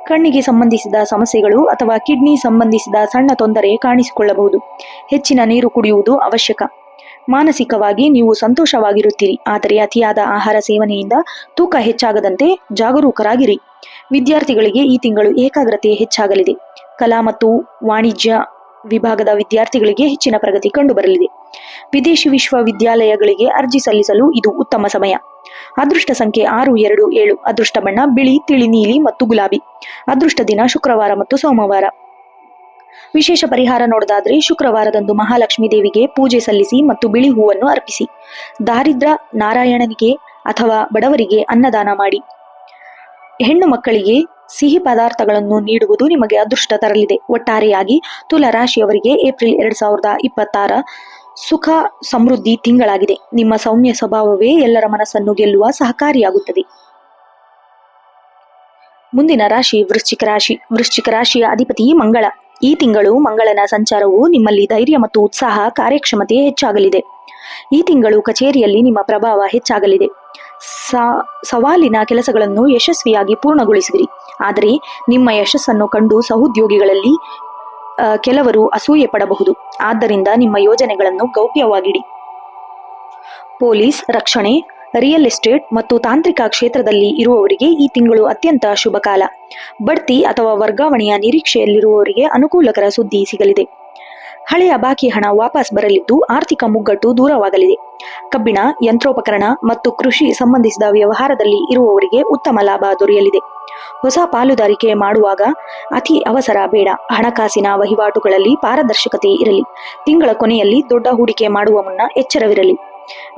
ಕಣ್ಣಿಗೆ ಸಂಬಂಧಿಸಿದ ಸಮಸ್ಯೆಗಳು ಅಥವಾ ಕಿಡ್ನಿ ಸಂಬಂಧಿಸಿದ ಸಣ್ಣ ತೊಂದರೆ ಕಾಣಿಸಿಕೊಳ್ಳಬಹುದು. ಹೆಚ್ಚಿನ ನೀರು ಕುಡಿಯುವುದು ಅವಶ್ಯಕ. ಮಾನಸಿಕವಾಗಿ ನೀವು ಸಂತೋಷವಾಗಿರುತ್ತೀರಿ, ಆದರೆ ಅತಿಯಾದ ಆಹಾರ ಸೇವನೆಯಿಂದ ತೂಕ ಹೆಚ್ಚಾಗದಂತೆ ಜಾಗರೂಕರಾಗಿರಿ. ವಿದ್ಯಾರ್ಥಿಗಳಿಗೆ ಈ ತಿಂಗಳು ಏಕಾಗ್ರತೆ ಹೆಚ್ಚಾಗಲಿದೆ. ಕಲಾ ಮತ್ತು ವಾಣಿಜ್ಯ ವಿಭಾಗದ ವಿದ್ಯಾರ್ಥಿಗಳಿಗೆ ಹೆಚ್ಚಿನ ಪ್ರಗತಿ ಕಂಡುಬರಲಿದೆ. ವಿದೇಶಿ ವಿಶ್ವವಿದ್ಯಾಲಯಗಳಿಗೆ ಅರ್ಜಿ ಸಲ್ಲಿಸಲು ಇದು ಉತ್ತಮ ಸಮಯ. ಅದೃಷ್ಟ ಸಂಖ್ಯೆ 627. ಅದೃಷ್ಟ ಬಣ್ಣ ಬಿಳಿ, ತಿಳಿ ನೀಲಿ ಮತ್ತು ಗುಲಾಬಿ. ಅದೃಷ್ಟ ದಿನ ಶುಕ್ರವಾರ ಮತ್ತು ಸೋಮವಾರ. ವಿಶೇಷ ಪರಿಹಾರ ನೋಡೋದಾದ್ರೆ ಶುಕ್ರವಾರದಂದು ಮಹಾಲಕ್ಷ್ಮೀ ದೇವಿಗೆ ಪೂಜೆ ಸಲ್ಲಿಸಿ ಮತ್ತು ಬಿಳಿ ಹೂವನ್ನು ಅರ್ಪಿಸಿ. ದಾರಿದ್ರ ನಾರಾಯಣನಿಗೆ ಅಥವಾ ಬಡವರಿಗೆ ಅನ್ನದಾನ ಮಾಡಿ. ಹೆಣ್ಣು ಮಕ್ಕಳಿಗೆ ಸಿಹಿ ಪದಾರ್ಥಗಳನ್ನು ನೀಡುವುದು ನಿಮಗೆ ಅದೃಷ್ಟ ತರಲಿದೆ. ಒಟ್ಟಾರೆಯಾಗಿ ತುಲಾ ರಾಶಿಯವರಿಗೆ ಏಪ್ರಿಲ್ 2026 ಸುಖ ಸಮೃದ್ಧಿ ತಿಂಗಳಾಗಿದೆ. ನಿಮ್ಮ ಸೌಮ್ಯ ಸ್ವಭಾವವೇ ಎಲ್ಲರ ಮನಸ್ಸನ್ನು ಗೆಲ್ಲುವ ಸಹಕಾರಿಯಾಗುತ್ತದೆ. ಮುಂದಿನ ರಾಶಿ ವೃಶ್ಚಿಕ ರಾಶಿ. ವೃಶ್ಚಿಕ ರಾಶಿಯ ಅಧಿಪತಿ ಮಂಗಳ. ಈ ತಿಂಗಳು ಮಂಗಳನ ಸಂಚಾರವು ನಿಮ್ಮಲ್ಲಿ ಧೈರ್ಯ ಮತ್ತು ಉತ್ಸಾಹ, ಕಾರ್ಯಕ್ಷಮತೆ ಹೆಚ್ಚಾಗಲಿದೆ. ಈ ತಿಂಗಳು ಕಚೇರಿಯಲ್ಲಿ ನಿಮ್ಮ ಪ್ರಭಾವ ಹೆಚ್ಚಾಗಲಿದೆ. ಸವಾಲಿನ ಕೆಲಸಗಳನ್ನು ಯಶಸ್ವಿಯಾಗಿ ಪೂರ್ಣಗೊಳಿಸುವಿರಿ. ಆದರೆ ನಿಮ್ಮ ಯಶಸ್ಸನ್ನು ಕಂಡು ಸಹೋದ್ಯೋಗಿಗಳಲ್ಲಿ ಕೆಲವರು ಅಸೂಯೆ ಪಡಬಹುದು. ಆದ್ದರಿಂದ ನಿಮ್ಮ ಯೋಜನೆಗಳನ್ನು ಗೌಪ್ಯವಾಗಿಡಿ. ಪೊಲೀಸ್, ರಕ್ಷಣೆ, ರಿಯಲ್ ಎಸ್ಟೇಟ್ ಮತ್ತು ತಾಂತ್ರಿಕ ಕ್ಷೇತ್ರದಲ್ಲಿ ಇರುವವರಿಗೆ ಈ ತಿಂಗಳು ಅತ್ಯಂತ ಶುಭ ಕಾಲ. ಬಡ್ತಿ ಅಥವಾ ವರ್ಗಾವಣೆಯ ನಿರೀಕ್ಷೆಯಲ್ಲಿರುವವರಿಗೆ ಅನುಕೂಲಕರ ಸುದ್ದಿ ಸಿಗಲಿದೆ. ಹಳೆಯ ಬಾಕಿ ಹಣ ವಾಪಸ್ ಬರಲಿದ್ದು ಆರ್ಥಿಕ ಮುಗ್ಗಟ್ಟು ದೂರವಾಗಲಿದೆ. ಕಬ್ಬಿಣ, ಯಂತ್ರೋಪಕರಣ ಮತ್ತು ಕೃಷಿ ಸಂಬಂಧಿಸಿದ ವ್ಯವಹಾರದಲ್ಲಿ ಇರುವವರಿಗೆ ಉತ್ತಮ ಲಾಭ ದೊರೆಯಲಿದೆ. ಹೊಸ ಪಾಲುದಾರಿಕೆ ಮಾಡುವಾಗ ಅತಿ ಅವಸರ ಬೇಡ. ಹಣಕಾಸಿನ ವಹಿವಾಟುಗಳಲ್ಲಿ ಪಾರದರ್ಶಕತೆ ಇರಲಿ. ತಿಂಗಳ ಕೊನೆಯಲ್ಲಿ ದೊಡ್ಡ ಹೂಡಿಕೆ ಮಾಡುವ ಮುನ್ನ ಎಚ್ಚರವಿರಲಿ.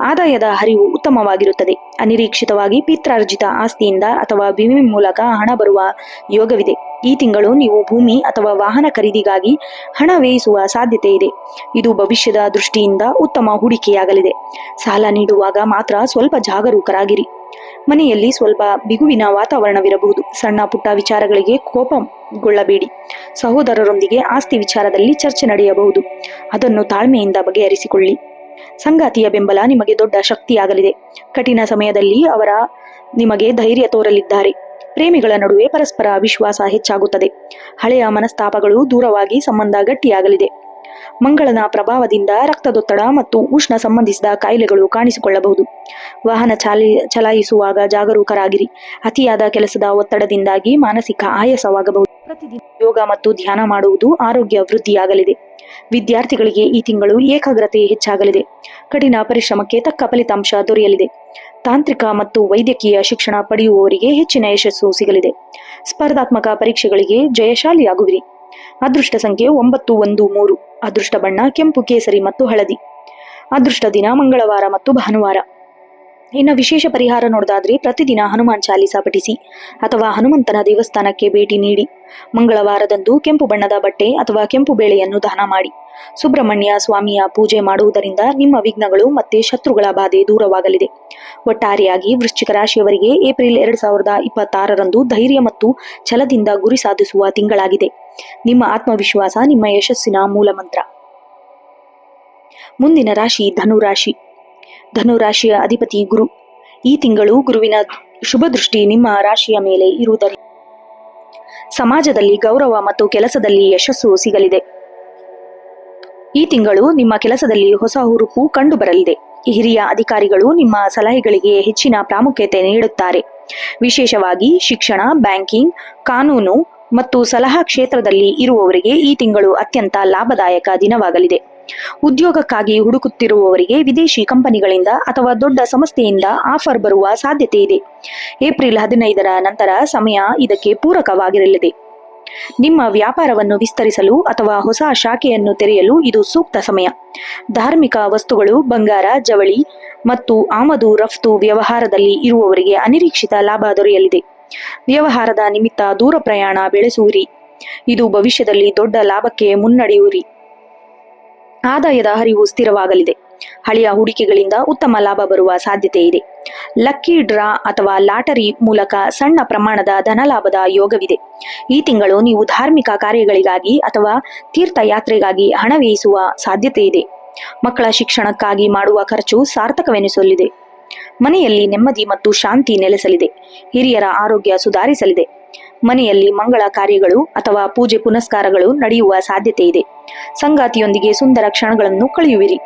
ಆದಾಯದ ಹರಿವು ಉತ್ತಮವಾಗಿರುತ್ತದೆ. ಅನಿರೀಕ್ಷಿತವಾಗಿ ಪಿತ್ರಾರ್ಜಿತ ಆಸ್ತಿಯಿಂದ ಅಥವಾ ವಿಮೆ ಮೂಲಕ ಹಣ ಬರುವ ಯೋಗವಿದೆ. ಈ ತಿಂಗಳು ನೀವು ಭೂಮಿ ಅಥವಾ ವಾಹನ ಖರೀದಿಗಾಗಿ ಹಣ ವ್ಯಯಿಸುವ ಸಾಧ್ಯತೆ ಇದೆ. ಇದು ಭವಿಷ್ಯದ ದೃಷ್ಟಿಯಿಂದ ಉತ್ತಮ ಹೂಡಿಕೆಯಾಗಲಿದೆ. ಸಾಲ ನೀಡುವಾಗ ಮಾತ್ರ ಸ್ವಲ್ಪ ಜಾಗರೂಕರಾಗಿರಿ. ಮನೆಯಲ್ಲಿ ಸ್ವಲ್ಪ ಬಿಗುವಿನ ವಾತಾವರಣವಿರಬಹುದು. ಸಣ್ಣ ಪುಟ್ಟ ವಿಚಾರಗಳಿಗೆ ಕೋಪಗೊಳ್ಳಬೇಡಿ. ಸಹೋದರರೊಂದಿಗೆ ಆಸ್ತಿ ವಿಚಾರದಲ್ಲಿ ಚರ್ಚೆ ನಡೆಯಬಹುದು. ಅದನ್ನು ತಾಳ್ಮೆಯಿಂದ ಬಗೆಹರಿಸಿಕೊಳ್ಳಿ. ಸಂಗಾತಿಯ ಬೆಂಬಲ ನಿಮಗೆ ದೊಡ್ಡ ಶಕ್ತಿಯಾಗಲಿದೆ. ಕಠಿಣ ಸಮಯದಲ್ಲಿ ಅವರ ನಿಮಗೆ ಧೈರ್ಯ ತೋರಲಿದ್ದಾರೆ. ಪ್ರೇಮಿಗಳ ನಡುವೆ ಪರಸ್ಪರ ವಿಶ್ವಾಸ ಹೆಚ್ಚಾಗುತ್ತದೆ. ಹಳೆಯ ಮನಸ್ತಾಪಗಳು ದೂರವಾಗಿ ಸಂಬಂಧ ಗಟ್ಟಿಯಾಗಲಿದೆ. ಮಂಗಳನ ಪ್ರಭಾವದಿಂದ ರಕ್ತದೊತ್ತಡ ಮತ್ತು ಉಷ್ಣ ಸಂಬಂಧಿಸಿದ ಕಾಯಿಲೆಗಳು ಕಾಣಿಸಿಕೊಳ್ಳಬಹುದು. ವಾಹನ ಚಲಾಯಿಸುವಾಗ ಜಾಗರೂಕರಾಗಿರಿ. ಅತಿಯಾದ ಕೆಲಸದ ಒತ್ತಡದಿಂದಾಗಿ ಮಾನಸಿಕ ಆಯಾಸವಾಗಬಹುದು. ಪ್ರತಿದಿನ ಯೋಗ ಮತ್ತು ಧ್ಯಾನ ಮಾಡುವುದು ಆರೋಗ್ಯ ವೃದ್ಧಿಯಾಗಲಿದೆ. ವಿದ್ಯಾರ್ಥಿಗಳಿಗೆ ಈ ತಿಂಗಳು ಏಕಾಗ್ರತೆ ಹೆಚ್ಚಾಗಲಿದೆ. ಕಠಿಣ ಪರಿಶ್ರಮಕ್ಕೆ ತಕ್ಕ ಫಲಿತಾಂಶ ದೊರೆಯಲಿದೆ. ತಾಂತ್ರಿಕ ಮತ್ತು ವೈದ್ಯಕೀಯ ಶಿಕ್ಷಣ ಪಡೆಯುವವರಿಗೆ ಹೆಚ್ಚಿನ ಯಶಸ್ಸು ಸಿಗಲಿದೆ. ಸ್ಪರ್ಧಾತ್ಮಕ ಪರೀಕ್ಷೆಗಳಿಗೆ ಜಯಶಾಲಿಯಾಗುವಿರಿ. ಅದೃಷ್ಟ ಸಂಖ್ಯೆ 913. ಅದೃಷ್ಟ ಬಣ್ಣ ಕೆಂಪು, ಕೇಸರಿ ಮತ್ತು ಹಳದಿ. ಅದೃಷ್ಟ ದಿನ ಮಂಗಳವಾರ ಮತ್ತು ಭಾನುವಾರ. ಇನ್ನು ವಿಶೇಷ ಪರಿಹಾರ ನೋಡೋದಾದ್ರೆ ಪ್ರತಿದಿನ ಹನುಮಾನ್ ಚಾಲೀಸ ಪಠಿಸಿ ಅಥವಾ ಹನುಮಂತನ ದೇವಸ್ಥಾನಕ್ಕೆ ಭೇಟಿ ನೀಡಿ. ಮಂಗಳವಾರದಂದು ಕೆಂಪು ಬಣ್ಣದ ಬಟ್ಟೆ ಅಥವಾ ಕೆಂಪು ಬೇಳೆಯನ್ನು ದಾನ ಮಾಡಿ. ಸುಬ್ರಹ್ಮಣ್ಯ ಸ್ವಾಮಿಯ ಪೂಜೆ ಮಾಡುವುದರಿಂದ ನಿಮ್ಮ ವಿಘ್ನಗಳು ಮತ್ತೆ ಶತ್ರುಗಳ ಬಾಧೆ ದೂರವಾಗಲಿದೆ. ಒಟ್ಟಾರೆಯಾಗಿ ವೃಶ್ಚಿಕ ರಾಶಿಯವರಿಗೆ ಏಪ್ರಿಲ್ 2026 ಧೈರ್ಯ ಮತ್ತು ಛಲದಿಂದ ಗುರಿ ಸಾಧಿಸುವ ತಿಂಗಳಾಗಿದೆ. ನಿಮ್ಮ ಆತ್ಮವಿಶ್ವಾಸ ನಿಮ್ಮ ಯಶಸ್ಸಿನ ಮೂಲಮಂತ್ರ. ಮುಂದಿನ ರಾಶಿ ಧನುರಾಶಿ. ಧನುರಾಶಿಯ ಅಧಿಪತಿ ಗುರು. ಈ ತಿಂಗಳು ಗುರುವಿನ ಶುಭ ದೃಷ್ಟಿ ನಿಮ್ಮ ರಾಶಿಯ ಮೇಲೆ ಇರುವುದರಿಂದ ಸಮಾಜದಲ್ಲಿ ಗೌರವ ಮತ್ತು ಕೆಲಸದಲ್ಲಿ ಯಶಸ್ಸು ಸಿಗಲಿದೆ. ಈ ತಿಂಗಳು ನಿಮ್ಮ ಕೆಲಸದಲ್ಲಿ ಹೊಸ ಹುರುಪು ಕಂಡುಬರಲಿದೆ. ಹಿರಿಯ ಅಧಿಕಾರಿಗಳು ನಿಮ್ಮ ಸಲಹೆಗಳಿಗೆ ಹೆಚ್ಚಿನ ಪ್ರಾಮುಖ್ಯತೆ ನೀಡುತ್ತಾರೆ. ವಿಶೇಷವಾಗಿ ಶಿಕ್ಷಣ, ಬ್ಯಾಂಕಿಂಗ್, ಕಾನೂನು ಮತ್ತು ಸಲಹಾ ಕ್ಷೇತ್ರದಲ್ಲಿ ಇರುವವರಿಗೆ ಈ ತಿಂಗಳು ಅತ್ಯಂತ ಲಾಭದಾಯಕ ದಿನವಾಗಲಿದೆ. ಉದ್ಯೋಗಕ್ಕಾಗಿ ಹುಡುಕುತ್ತಿರುವವರಿಗೆ ವಿದೇಶಿ ಕಂಪನಿಗಳಿಂದ ಅಥವಾ ದೊಡ್ಡ ಸಂಸ್ಥೆಯಿಂದ ಆಫರ್ ಬರುವ ಸಾಧ್ಯತೆ ಇದೆ. ಏಪ್ರಿಲ್ 15 ನಂತರ ಸಮಯ ಇದಕ್ಕೆ ಪೂರಕವಾಗಿರಲಿದೆ. ನಿಮ್ಮ ವ್ಯಾಪಾರವನ್ನು ವಿಸ್ತರಿಸಲು ಅಥವಾ ಹೊಸ ಶಾಖೆಯನ್ನು ತೆರೆಯಲು ಇದು ಸೂಕ್ತ ಸಮಯ. ಧಾರ್ಮಿಕ ವಸ್ತುಗಳು, ಬಂಗಾರ, ಜವಳಿ ಮತ್ತು ಆಮದು ರಫ್ತು ವ್ಯವಹಾರದಲ್ಲಿ ಇರುವವರಿಗೆ ಅನಿರೀಕ್ಷಿತ ಲಾಭ ದೊರೆಯಲಿದೆ. ವ್ಯವಹಾರದ ನಿಮಿತ್ತ ದೂರ ಪ್ರಯಾಣ ಬೆಳೆಸುವಿರಿ. ಇದು ಭವಿಷ್ಯದಲ್ಲಿ ದೊಡ್ಡ ಲಾಭಕ್ಕೆ ಮುನ್ನಡೆಯುವಿರಿ. ಆದಾಯದ ಹರಿವು ಸ್ಥಿರವಾಗಲಿದೆ. ಹಳೆಯ ಹೂಡಿಕೆಗಳಿಂದ ಉತ್ತಮ ಲಾಭ ಬರುವ ಸಾಧ್ಯತೆ ಇದೆ. ಲಕ್ಕಿ ಡ್ರಾ ಅಥವಾ ಲಾಟರಿ ಮೂಲಕ ಸಣ್ಣ ಪ್ರಮಾಣದ ಧನಲಾಭದ ಯೋಗವಿದೆ. ಈ ತಿಂಗಳು ನೀವು ಧಾರ್ಮಿಕ ಕಾರ್ಯಗಳಿಗಾಗಿ ಅಥವಾ ತೀರ್ಥಯಾತ್ರೆಗಾಗಿ ಹಣ ವ್ಯಯಿಸುವ ಸಾಧ್ಯತೆ ಇದೆ. ಮಕ್ಕಳ ಶಿಕ್ಷಣಕ್ಕಾಗಿ ಮಾಡುವ ಖರ್ಚು ಸಾರ್ಥಕವೆನಿಸಲಿದೆ. ಮನೆಯಲ್ಲಿ ನೆಮ್ಮದಿ ಮತ್ತು ಶಾಂತಿ ನೆಲೆಸಲಿದೆ. ಹಿರಿಯರ ಆರೋಗ್ಯ ಸುಧಾರಿಸಲಿದೆ. ಮನೆಯಲ್ಲಿ ಮಂಗಳ ಕಾರ್ಯಗಳು ಅಥವಾ ಪೂಜೆ ಪುನಸ್ಕಾರಗಳು ನಡೆಯುವ ಸಾಧ್ಯತೆ ಇದೆ. ಸಂಗಾತಿಯೊಂದಿಗೆ ಸುಂದರ ಕ್ಷಣಗಳನ್ನು ಕಳೆಯುವಿರಿ.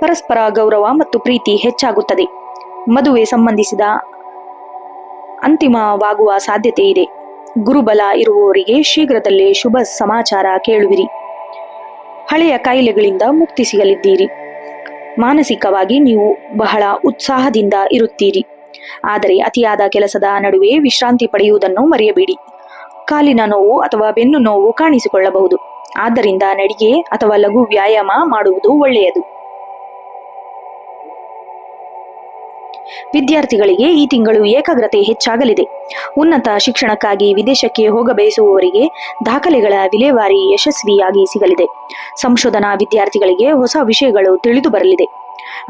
ಪರಸ್ಪರ ಗೌರವ ಮತ್ತು ಪ್ರೀತಿ ಹೆಚ್ಚಾಗುತ್ತದೆ. ಮದುವೆ ಸಂಬಂಧಿಸಿದ ಅಂತಿಮವಾಗುವ ಸಾಧ್ಯತೆ ಇದೆ. ಗುರುಬಲ ಇರುವವರಿಗೆ ಶೀಘ್ರದಲ್ಲೇ ಶುಭ ಸಮಾಚಾರ ಕೇಳುವಿರಿ. ಹಳೆಯ ಕಾಯಿಲೆಗಳಿಂದ ಮುಕ್ತಿ ಸಿಗಲಿದ್ದೀರಿ. ಮಾನಸಿಕವಾಗಿ ನೀವು ಬಹಳ ಉತ್ಸಾಹದಿಂದ ಇರುತ್ತೀರಿ. ಆದರೆ ಅತಿಯಾದ ಕೆಲಸದ ನಡುವೆ ವಿಶ್ರಾಂತಿ ಪಡೆಯುವುದನ್ನು ಮರೆಯಬೇಡಿ. ಕಾಲಿನ ನೋವು ಅಥವಾ ಬೆನ್ನು ನೋವು ಕಾಣಿಸಿಕೊಳ್ಳಬಹುದು. ಆದ್ದರಿಂದ ನಡಿಗೆ ಅಥವಾ ಲಘು ವ್ಯಾಯಾಮ ಮಾಡುವುದು ಒಳ್ಳೆಯದು. ವಿದ್ಯಾರ್ಥಿಗಳಿಗೆ ಈ ತಿಂಗಳು ಏಕಾಗ್ರತೆ ಹೆಚ್ಚಾಗಲಿದೆ. ಉನ್ನತ ಶಿಕ್ಷಣಕ್ಕಾಗಿ ವಿದೇಶಕ್ಕೆ ಹೋಗಬಯಸುವವರಿಗೆ ದಾಖಲೆಗಳ ವಿಲೇವಾರಿ ಯಶಸ್ವಿಯಾಗಿ ಸಿಗಲಿದೆ. ಸಂಶೋಧನಾ ವಿದ್ಯಾರ್ಥಿಗಳಿಗೆ ಹೊಸ ವಿಷಯಗಳು ತಿಳಿದು ಬರಲಿದೆ.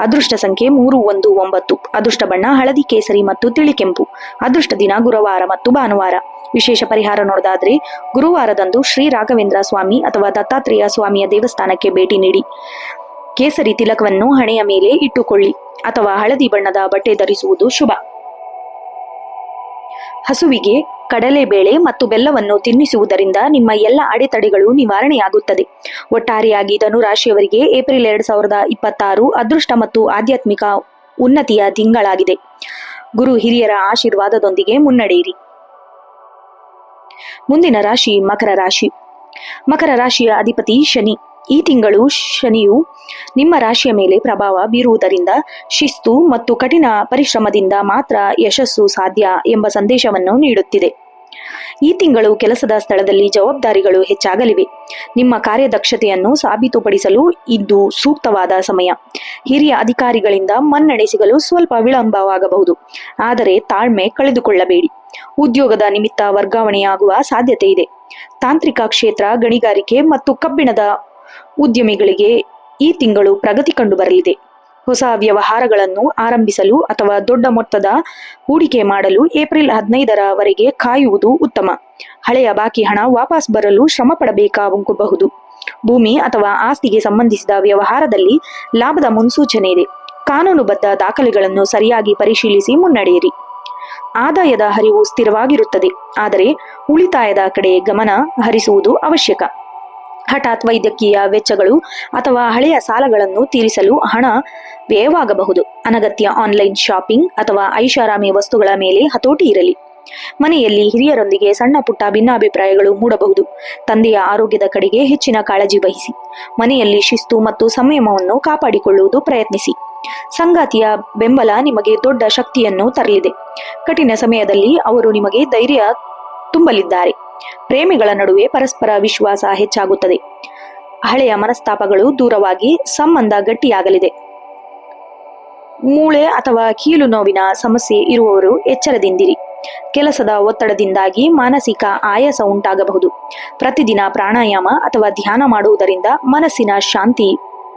ಅದೃಷ್ಟ ಸಂಖ್ಯೆ 319. ಅದೃಷ್ಟ ಬಣ್ಣ ಹಳದಿ, ಕೇಸರಿ ಮತ್ತು ತಿಳಿಕೆಂಪು. ಅದೃಷ್ಟ ದಿನ ಗುರುವಾರ ಮತ್ತು ಭಾನುವಾರ. ವಿಶೇಷ ಪರಿಹಾರ ನೋಡೋದಾದ್ರೆ, ಗುರುವಾರದಂದು ಶ್ರೀ ರಾಘವೇಂದ್ರ ಸ್ವಾಮಿ ಅಥವಾ ದತ್ತಾತ್ರೇಯ ಸ್ವಾಮಿಯ ದೇವಸ್ಥಾನಕ್ಕೆ ಭೇಟಿ ನೀಡಿ. ಕೇಸರಿ ತಿಲಕವನ್ನು ಹಣೆಯ ಮೇಲೆ ಇಟ್ಟುಕೊಳ್ಳಿ ಅಥವಾ ಹಳದಿ ಬಣ್ಣದ ಬಟ್ಟೆ ಧರಿಸುವುದು ಶುಭ. ಹಸುವಿಗೆ ಕಡಲೆಬೇಳೆ ಮತ್ತು ಬೆಲ್ಲವನ್ನು ತಿನ್ನಿಸುವುದರಿಂದ ನಿಮ್ಮ ಎಲ್ಲ ಅಡೆತಡೆಗಳು ನಿವಾರಣೆಯಾಗುತ್ತದೆ. ಒಟ್ಟಾರೆಯಾಗಿ ಧನುರಾಶಿಯವರಿಗೆ ಏಪ್ರಿಲ್ 2026 ಅದೃಷ್ಟ ಮತ್ತು ಆಧ್ಯಾತ್ಮಿಕ ಉನ್ನತಿಯ ತಿಂಗಳಾಗಿದೆ. ಗುರು ಹಿರಿಯರ ಆಶೀರ್ವಾದದೊಂದಿಗೆ ಮುನ್ನಡೆಯಿರಿ. ಮುಂದಿನ ರಾಶಿ ಮಕರ ರಾಶಿ. ಮಕರ ರಾಶಿಯ ಅಧಿಪತಿ ಶನಿ. ಈ ತಿಂಗಳು ಶನಿಯು ನಿಮ್ಮ ರಾಶಿಯ ಮೇಲೆ ಪ್ರಭಾವ ಬೀರುವುದರಿಂದ ಶಿಸ್ತು ಮತ್ತು ಕಠಿಣ ಪರಿಶ್ರಮದಿಂದ ಮಾತ್ರ ಯಶಸ್ಸು ಸಾಧ್ಯ ಎಂಬ ಸಂದೇಶವನ್ನು ನೀಡುತ್ತಿದೆ. ಈ ತಿಂಗಳು ಕೆಲಸದ ಸ್ಥಳದಲ್ಲಿ ಜವಾಬ್ದಾರಿಗಳು ಹೆಚ್ಚಾಗಲಿವೆ. ನಿಮ್ಮ ಕಾರ್ಯದಕ್ಷತೆಯನ್ನು ಸಾಬೀತುಪಡಿಸಲು ಇದು ಸೂಕ್ತವಾದ ಸಮಯ. ಹಿರಿಯ ಅಧಿಕಾರಿಗಳಿಂದ ಮನ್ನಣೆ ಸಿಗಲು ಸ್ವಲ್ಪ ವಿಳಂಬವಾಗಬಹುದು, ಆದರೆ ತಾಳ್ಮೆ ಕಳೆದುಕೊಳ್ಳಬೇಡಿ. ಉದ್ಯೋಗದ ನಿಮಿತ್ತ ವರ್ಗಾವಣೆಯಾಗುವ ಸಾಧ್ಯತೆ ಇದೆ. ತಾಂತ್ರಿಕ ಕ್ಷೇತ್ರ, ಗಣಿಗಾರಿಕೆ ಮತ್ತು ಕಬ್ಬಿಣದ ಉದ್ಯಮಿಗಳಿಗೆ ಈ ತಿಂಗಳು ಪ್ರಗತಿ ಕಂಡುಬರಲಿದೆ. ಹೊಸ ವ್ಯವಹಾರಗಳನ್ನು ಆರಂಭಿಸಲು ಅಥವಾ ದೊಡ್ಡ ಮೊತ್ತದ ಹೂಡಿಕೆ ಮಾಡಲು ಏಪ್ರಿಲ್ 15 ಕಾಯುವುದು ಉತ್ತಮ. ಹಳೆಯ ಬಾಕಿ ಹಣ ವಾಪಸ್ ಬರಲು ಶ್ರಮ ಪಡಬೇಕಾಗಬಹುದು. ಭೂಮಿ ಅಥವಾ ಆಸ್ತಿಗೆ ಸಂಬಂಧಿಸಿದ ವ್ಯವಹಾರದಲ್ಲಿ ಲಾಭದ ಮುನ್ಸೂಚನೆ ಇದೆ. ಕಾನೂನುಬದ್ಧ ದಾಖಲೆಗಳನ್ನು ಸರಿಯಾಗಿ ಪರಿಶೀಲಿಸಿ ಮುನ್ನಡೆಯಿರಿ. ಆದಾಯದ ಹರಿವು ಸ್ಥಿರವಾಗಿರುತ್ತದೆ, ಆದರೆ ಉಳಿತಾಯದ ಕಡೆ ಗಮನ ಹರಿಸುವುದು ಅವಶ್ಯಕ. ಹಠಾತ್ ವೈದ್ಯಕೀಯ ವೆಚ್ಚಗಳು ಅಥವಾ ಹಳೆಯ ಸಾಲಗಳನ್ನು ತೀರಿಸಲು ಹಣ ವ್ಯಯವಾಗಬಹುದು. ಅನಗತ್ಯ ಆನ್ಲೈನ್ ಶಾಪಿಂಗ್ ಅಥವಾ ಐಷಾರಾಮಿ ವಸ್ತುಗಳ ಮೇಲೆ ಹತೋಟಿ ಇರಲಿ. ಮನೆಯಲ್ಲಿ ಹಿರಿಯರೊಂದಿಗೆ ಸಣ್ಣ ಪುಟ್ಟ ಭಿನ್ನಾಭಿಪ್ರಾಯಗಳು ಮೂಡಬಹುದು. ತಂದೆಯ ಆರೋಗ್ಯದ ಕಡೆಗೆ ಹೆಚ್ಚಿನ ಕಾಳಜಿ ವಹಿಸಿ. ಮನೆಯಲ್ಲಿ ಶಿಸ್ತು ಮತ್ತು ಸಂಯಮವನ್ನು ಕಾಪಾಡಿಕೊಳ್ಳುವುದು ಪ್ರಯತ್ನಿಸಿ. ಸಂಗಾತಿಯ ಬೆಂಬಲ ನಿಮಗೆ ದೊಡ್ಡ ಶಕ್ತಿಯನ್ನು ತರಲಿದೆ. ಕಠಿಣ ಸಮಯದಲ್ಲಿ ಅವರು ನಿಮಗೆ ಧೈರ್ಯ ತುಂಬಲಿದ್ದಾರೆ. ಪ್ರೇಮಿಗಳ ನಡುವೆ ಪರಸ್ಪರ ವಿಶ್ವಾಸ ಹೆಚ್ಚಾಗುತ್ತದೆ. ಹಳೆಯ ಮನಸ್ತಾಪಗಳು ದೂರವಾಗಿ ಸಂಬಂಧ ಗಟ್ಟಿಯಾಗಲಿದೆ. ಮೂಳೆ ಅಥವಾ ಕೀಲು ನೋವಿನ ಸಮಸ್ಯೆ ಇರುವವರು ಎಚ್ಚರದಿಂದಿರಿ. ಕೆಲಸದ ಒತ್ತಡದಿಂದಾಗಿ ಮಾನಸಿಕ ಆಯಾಸ ಉಂಟಾಗಬಹುದು. ಪ್ರತಿದಿನ ಪ್ರಾಣಾಯಾಮ ಅಥವಾ ಧ್ಯಾನ ಮಾಡುವುದರಿಂದ ಮನಸ್ಸಿನ ಶಾಂತಿ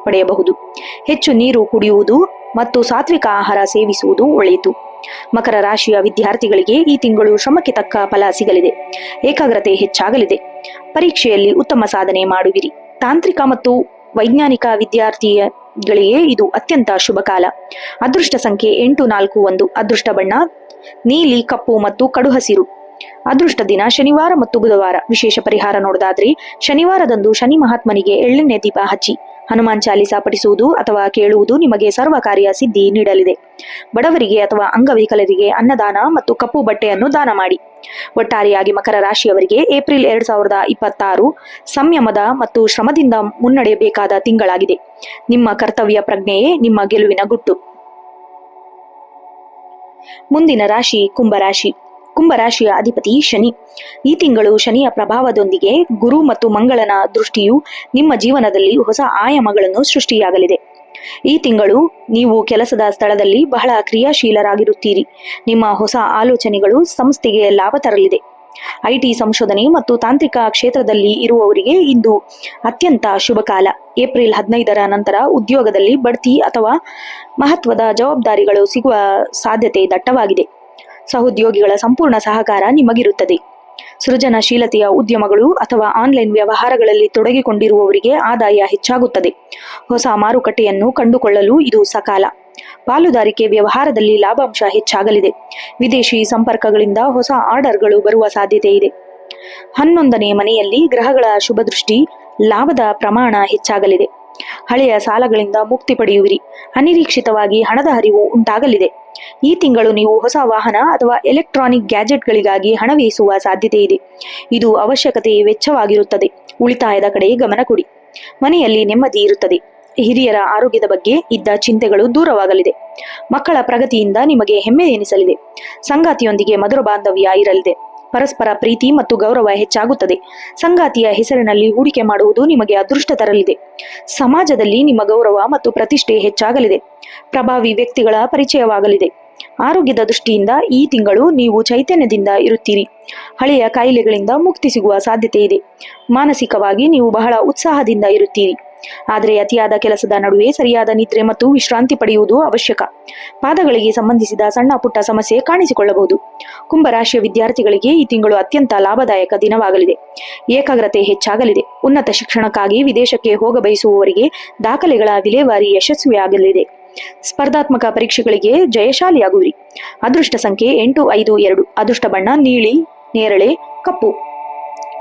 ಪಡೆಯಬಹುದು. ಹೆಚ್ಚು ನೀರು ಕುಡಿಯುವುದು ಮತ್ತು ಸಾತ್ವಿಕ ಆಹಾರ ಸೇವಿಸುವುದು ಒಳ್ಳೆಯದು. ಮಕರ ರಾಶಿಯ ವಿದ್ಯಾರ್ಥಿಗಳಿಗೆ ಈ ತಿಂಗಳು ಶ್ರಮಕ್ಕೆ ತಕ್ಕ ಫಲ ಸಿಗಲಿದೆ. ಏಕಾಗ್ರತೆ ಹೆಚ್ಚಾಗಲಿದೆ. ಪರೀಕ್ಷೆಯಲ್ಲಿ ಉತ್ತಮ ಸಾಧನೆ ಮಾಡುವಿರಿ. ತಾಂತ್ರಿಕ ಮತ್ತು ವೈಜ್ಞಾನಿಕ ವಿದ್ಯಾರ್ಥಿಗಳಿಗೆ ಇದು ಅತ್ಯಂತ ಶುಭ ಕಾಲ. ಅದೃಷ್ಟ ಸಂಖ್ಯೆ 841. ಅದೃಷ್ಟ ಬಣ್ಣ ನೀಲಿ, ಕಪ್ಪು ಮತ್ತು ಕಡು ಹಸಿರು. ಅದೃಷ್ಟ ದಿನ ಶನಿವಾರ ಮತ್ತು ಬುಧವಾರ. ವಿಶೇಷ ಪರಿಹಾರ ನೋಡೋದಾದ್ರೆ, ಶನಿವಾರದಂದು ಶನಿ ಮಹಾತ್ಮನಿಗೆ ಎಳ್ಳೆಣ್ಣೆ ದೀಪ ಹಚ್ಚಿ. ಹನುಮಾನ್ ಚಾಲಿಸಾ ಪಠಿಸುವುದು ಅಥವಾ ಕೇಳುವುದು ನಿಮಗೆ ಸರ್ವ ಕಾರ್ಯ ಸಿದ್ಧಿ ನೀಡಲಿದೆ. ಬಡವರಿಗೆ ಅಥವಾ ಅಂಗವಿಕಲರಿಗೆ ಅನ್ನದಾನ ಮತ್ತು ಕಪ್ಪು ಬಟ್ಟೆಯನ್ನು ದಾನ ಮಾಡಿ. ಒಟ್ಟಾರೆಯಾಗಿ ಮಕರ ರಾಶಿಯವರಿಗೆ ಏಪ್ರಿಲ್ 2026 ಸಂಯಮದ ಮತ್ತು ಶ್ರಮದಿಂದ ಮುನ್ನಡೆಯಬೇಕಾದ ತಿಂಗಳಾಗಿದೆ. ನಿಮ್ಮ ಕರ್ತವ್ಯ ಪ್ರಜ್ಞೆಯೇ ನಿಮ್ಮ ಗೆಲುವಿನ ಗುಟ್ಟು. ಮುಂದಿನ ರಾಶಿ ಕುಂಭರಾಶಿ. ಕುಂಭರಾಶಿಯ ಅಧಿಪತಿ ಶನಿ. ಈ ತಿಂಗಳು ಶನಿಯ ಪ್ರಭಾವದೊಂದಿಗೆ ಗುರು ಮತ್ತು ಮಂಗಳನ ದೃಷ್ಟಿಯು ನಿಮ್ಮ ಜೀವನದಲ್ಲಿ ಹೊಸ ಆಯಾಮಗಳನ್ನು ಸೃಷ್ಟಿಯಾಗಲಿದೆ. ಈ ತಿಂಗಳು ನೀವು ಕೆಲಸದ ಸ್ಥಳದಲ್ಲಿ ಬಹಳ ಕ್ರಿಯಾಶೀಲರಾಗಿರುತ್ತೀರಿ. ನಿಮ್ಮ ಹೊಸ ಆಲೋಚನೆಗಳು ಸಂಸ್ಥೆಗೆ ಲಾಭ ತರಲಿದೆ. ಐಟಿ ಸಂಶೋಧನೆ ಮತ್ತು ತಾಂತ್ರಿಕ ಕ್ಷೇತ್ರದಲ್ಲಿ ಇರುವವರಿಗೆ ಇಂದು ಅತ್ಯಂತ ಶುಭ ಕಾಲ. ಏಪ್ರಿಲ್ 15 ನಂತರ ಉದ್ಯೋಗದಲ್ಲಿ ಬಡ್ತಿ ಅಥವಾ ಮಹತ್ವದ ಜವಾಬ್ದಾರಿಗಳು ಸಿಗುವ ಸಾಧ್ಯತೆ ದಟ್ಟವಾಗಿದೆ. ಸಹೋದ್ಯೋಗಿಗಳ ಸಂಪೂರ್ಣ ಸಹಕಾರ ನಿಮಗಿರುತ್ತದೆ. ಸೃಜನಶೀಲತೆಯ ಉದ್ಯಮಗಳು ಅಥವಾ ಆನ್ಲೈನ್ ವ್ಯವಹಾರಗಳಲ್ಲಿ ತೊಡಗಿಕೊಂಡಿರುವವರಿಗೆ ಆದಾಯ ಹೆಚ್ಚಾಗುತ್ತದೆ. ಹೊಸ ಮಾರುಕಟ್ಟೆಯನ್ನು ಕಂಡುಕೊಳ್ಳಲು ಇದು ಸಕಾಲ. ಪಾಲುದಾರಿಕೆ ವ್ಯವಹಾರದಲ್ಲಿ ಲಾಭಾಂಶ ಹೆಚ್ಚಾಗಲಿದೆ. ವಿದೇಶಿ ಸಂಪರ್ಕಗಳಿಂದ ಹೊಸ ಆರ್ಡರ್ಗಳು ಬರುವ ಸಾಧ್ಯತೆ ಇದೆ. 11ನೇ ಮನೆಯಲ್ಲಿ ಗ್ರಹಗಳ ಶುಭ ದೃಷ್ಟಿ, ಲಾಭದ ಪ್ರಮಾಣ ಹೆಚ್ಚಾಗಲಿದೆ. ಹಳೆಯ ಸಾಲಗಳಿಂದ ಮುಕ್ತಿ ಪಡೆಯುವಿರಿ. ಅನಿರೀಕ್ಷಿತವಾಗಿ ಹಣದ ಹರಿವು ಉಂಟಾಗಲಿದೆ. ಈ ತಿಂಗಳು ನೀವು ಹೊಸ ವಾಹನ ಅಥವಾ ಎಲೆಕ್ಟ್ರಾನಿಕ್ ಗ್ಯಾಜೆಟ್ಗಳಿಗಾಗಿ ಹಣ ವ್ಯಯಿಸುವ ಸಾಧ್ಯತೆ ಇದೆ. ಇದು ಅವಶ್ಯಕತೆ ವೆಚ್ಚವಾಗಿರುತ್ತದೆ. ಉಳಿತಾಯದ ಕಡೆ ಗಮನ ಕೊಡಿ. ಮನೆಯಲ್ಲಿ ನೆಮ್ಮದಿ ಇರುತ್ತದೆ. ಹಿರಿಯರ ಆರೋಗ್ಯದ ಬಗ್ಗೆ ಇದ್ದ ಚಿಂತೆಗಳು ದೂರವಾಗಲಿದೆ. ಮಕ್ಕಳ ಪ್ರಗತಿಯಿಂದ ನಿಮಗೆ ಹೆಮ್ಮೆ ಎನಿಸಲಿದೆ. ಸಂಗಾತಿಯೊಂದಿಗೆ ಮಧುರ ಬಾಂಧವ್ಯ ಇರಲಿದೆ. ಪರಸ್ಪರ ಪ್ರೀತಿ ಮತ್ತು ಗೌರವ ಹೆಚ್ಚಾಗುತ್ತದೆ. ಸಂಗಾತಿಯ ಹೆಸರಿನಲ್ಲಿ ಹೂಡಿಕೆ ಮಾಡುವುದು ನಿಮಗೆ ಅದೃಷ್ಟ ತರಲಿದೆ. ಸಮಾಜದಲ್ಲಿ ನಿಮ್ಮ ಗೌರವ ಮತ್ತು ಪ್ರತಿಷ್ಠೆ ಹೆಚ್ಚಾಗಲಿದೆ. ಪ್ರಭಾವಿ ವ್ಯಕ್ತಿಗಳ ಪರಿಚಯವಾಗಲಿದೆ. ಆರೋಗ್ಯದ ದೃಷ್ಟಿಯಿಂದ ಈ ತಿಂಗಳು ನೀವು ಚೈತನ್ಯದಿಂದ ಇರುತ್ತೀರಿ. ಹಳೆಯ ಕಾಯಿಲೆಗಳಿಂದ ಮುಕ್ತಿ ಸಿಗುವ ಸಾಧ್ಯತೆ ಇದೆ. ಮಾನಸಿಕವಾಗಿ ನೀವು ಬಹಳ ಉತ್ಸಾಹದಿಂದ ಇರುತ್ತೀರಿ. ಆದರೆ ಅತಿಯಾದ ಕೆಲಸದ ನಡುವೆ ಸರಿಯಾದ ನಿದ್ರೆ ಮತ್ತು ವಿಶ್ರಾಂತಿ ಪಡೆಯುವುದು ಅವಶ್ಯಕ. ಪಾದಗಳಿಗೆ ಸಂಬಂಧಿಸಿದ ಸಣ್ಣ ಪುಟ್ಟ ಸಮಸ್ಯೆ ಕಾಣಿಸಿಕೊಳ್ಳಬಹುದು. ಕುಂಭರಾಶಿಯ ವಿದ್ಯಾರ್ಥಿಗಳಿಗೆ ಈ ತಿಂಗಳು ಅತ್ಯಂತ ಲಾಭದಾಯಕ ದಿನವಾಗಲಿದೆ. ಏಕಾಗ್ರತೆ ಹೆಚ್ಚಾಗಲಿದೆ. ಉನ್ನತ ಶಿಕ್ಷಣಕ್ಕಾಗಿ ವಿದೇಶಕ್ಕೆ ಹೋಗಬಯಸುವವರಿಗೆ ದಾಖಲೆಗಳ ವಿಲೇವಾರಿ ಯಶಸ್ವಿಯಾಗಲಿದೆ. ಸ್ಪರ್ಧಾತ್ಮಕ ಪರೀಕ್ಷೆಗಳಿಗೆ ಜಯಶಾಲಿಯಾಗುವಿರಿ. ಅದೃಷ್ಟ ಸಂಖ್ಯೆ 852. ಅದೃಷ್ಟ ಬಣ್ಣ ನೀಲಿ, ನೇರಳೆ, ಕಪ್ಪು.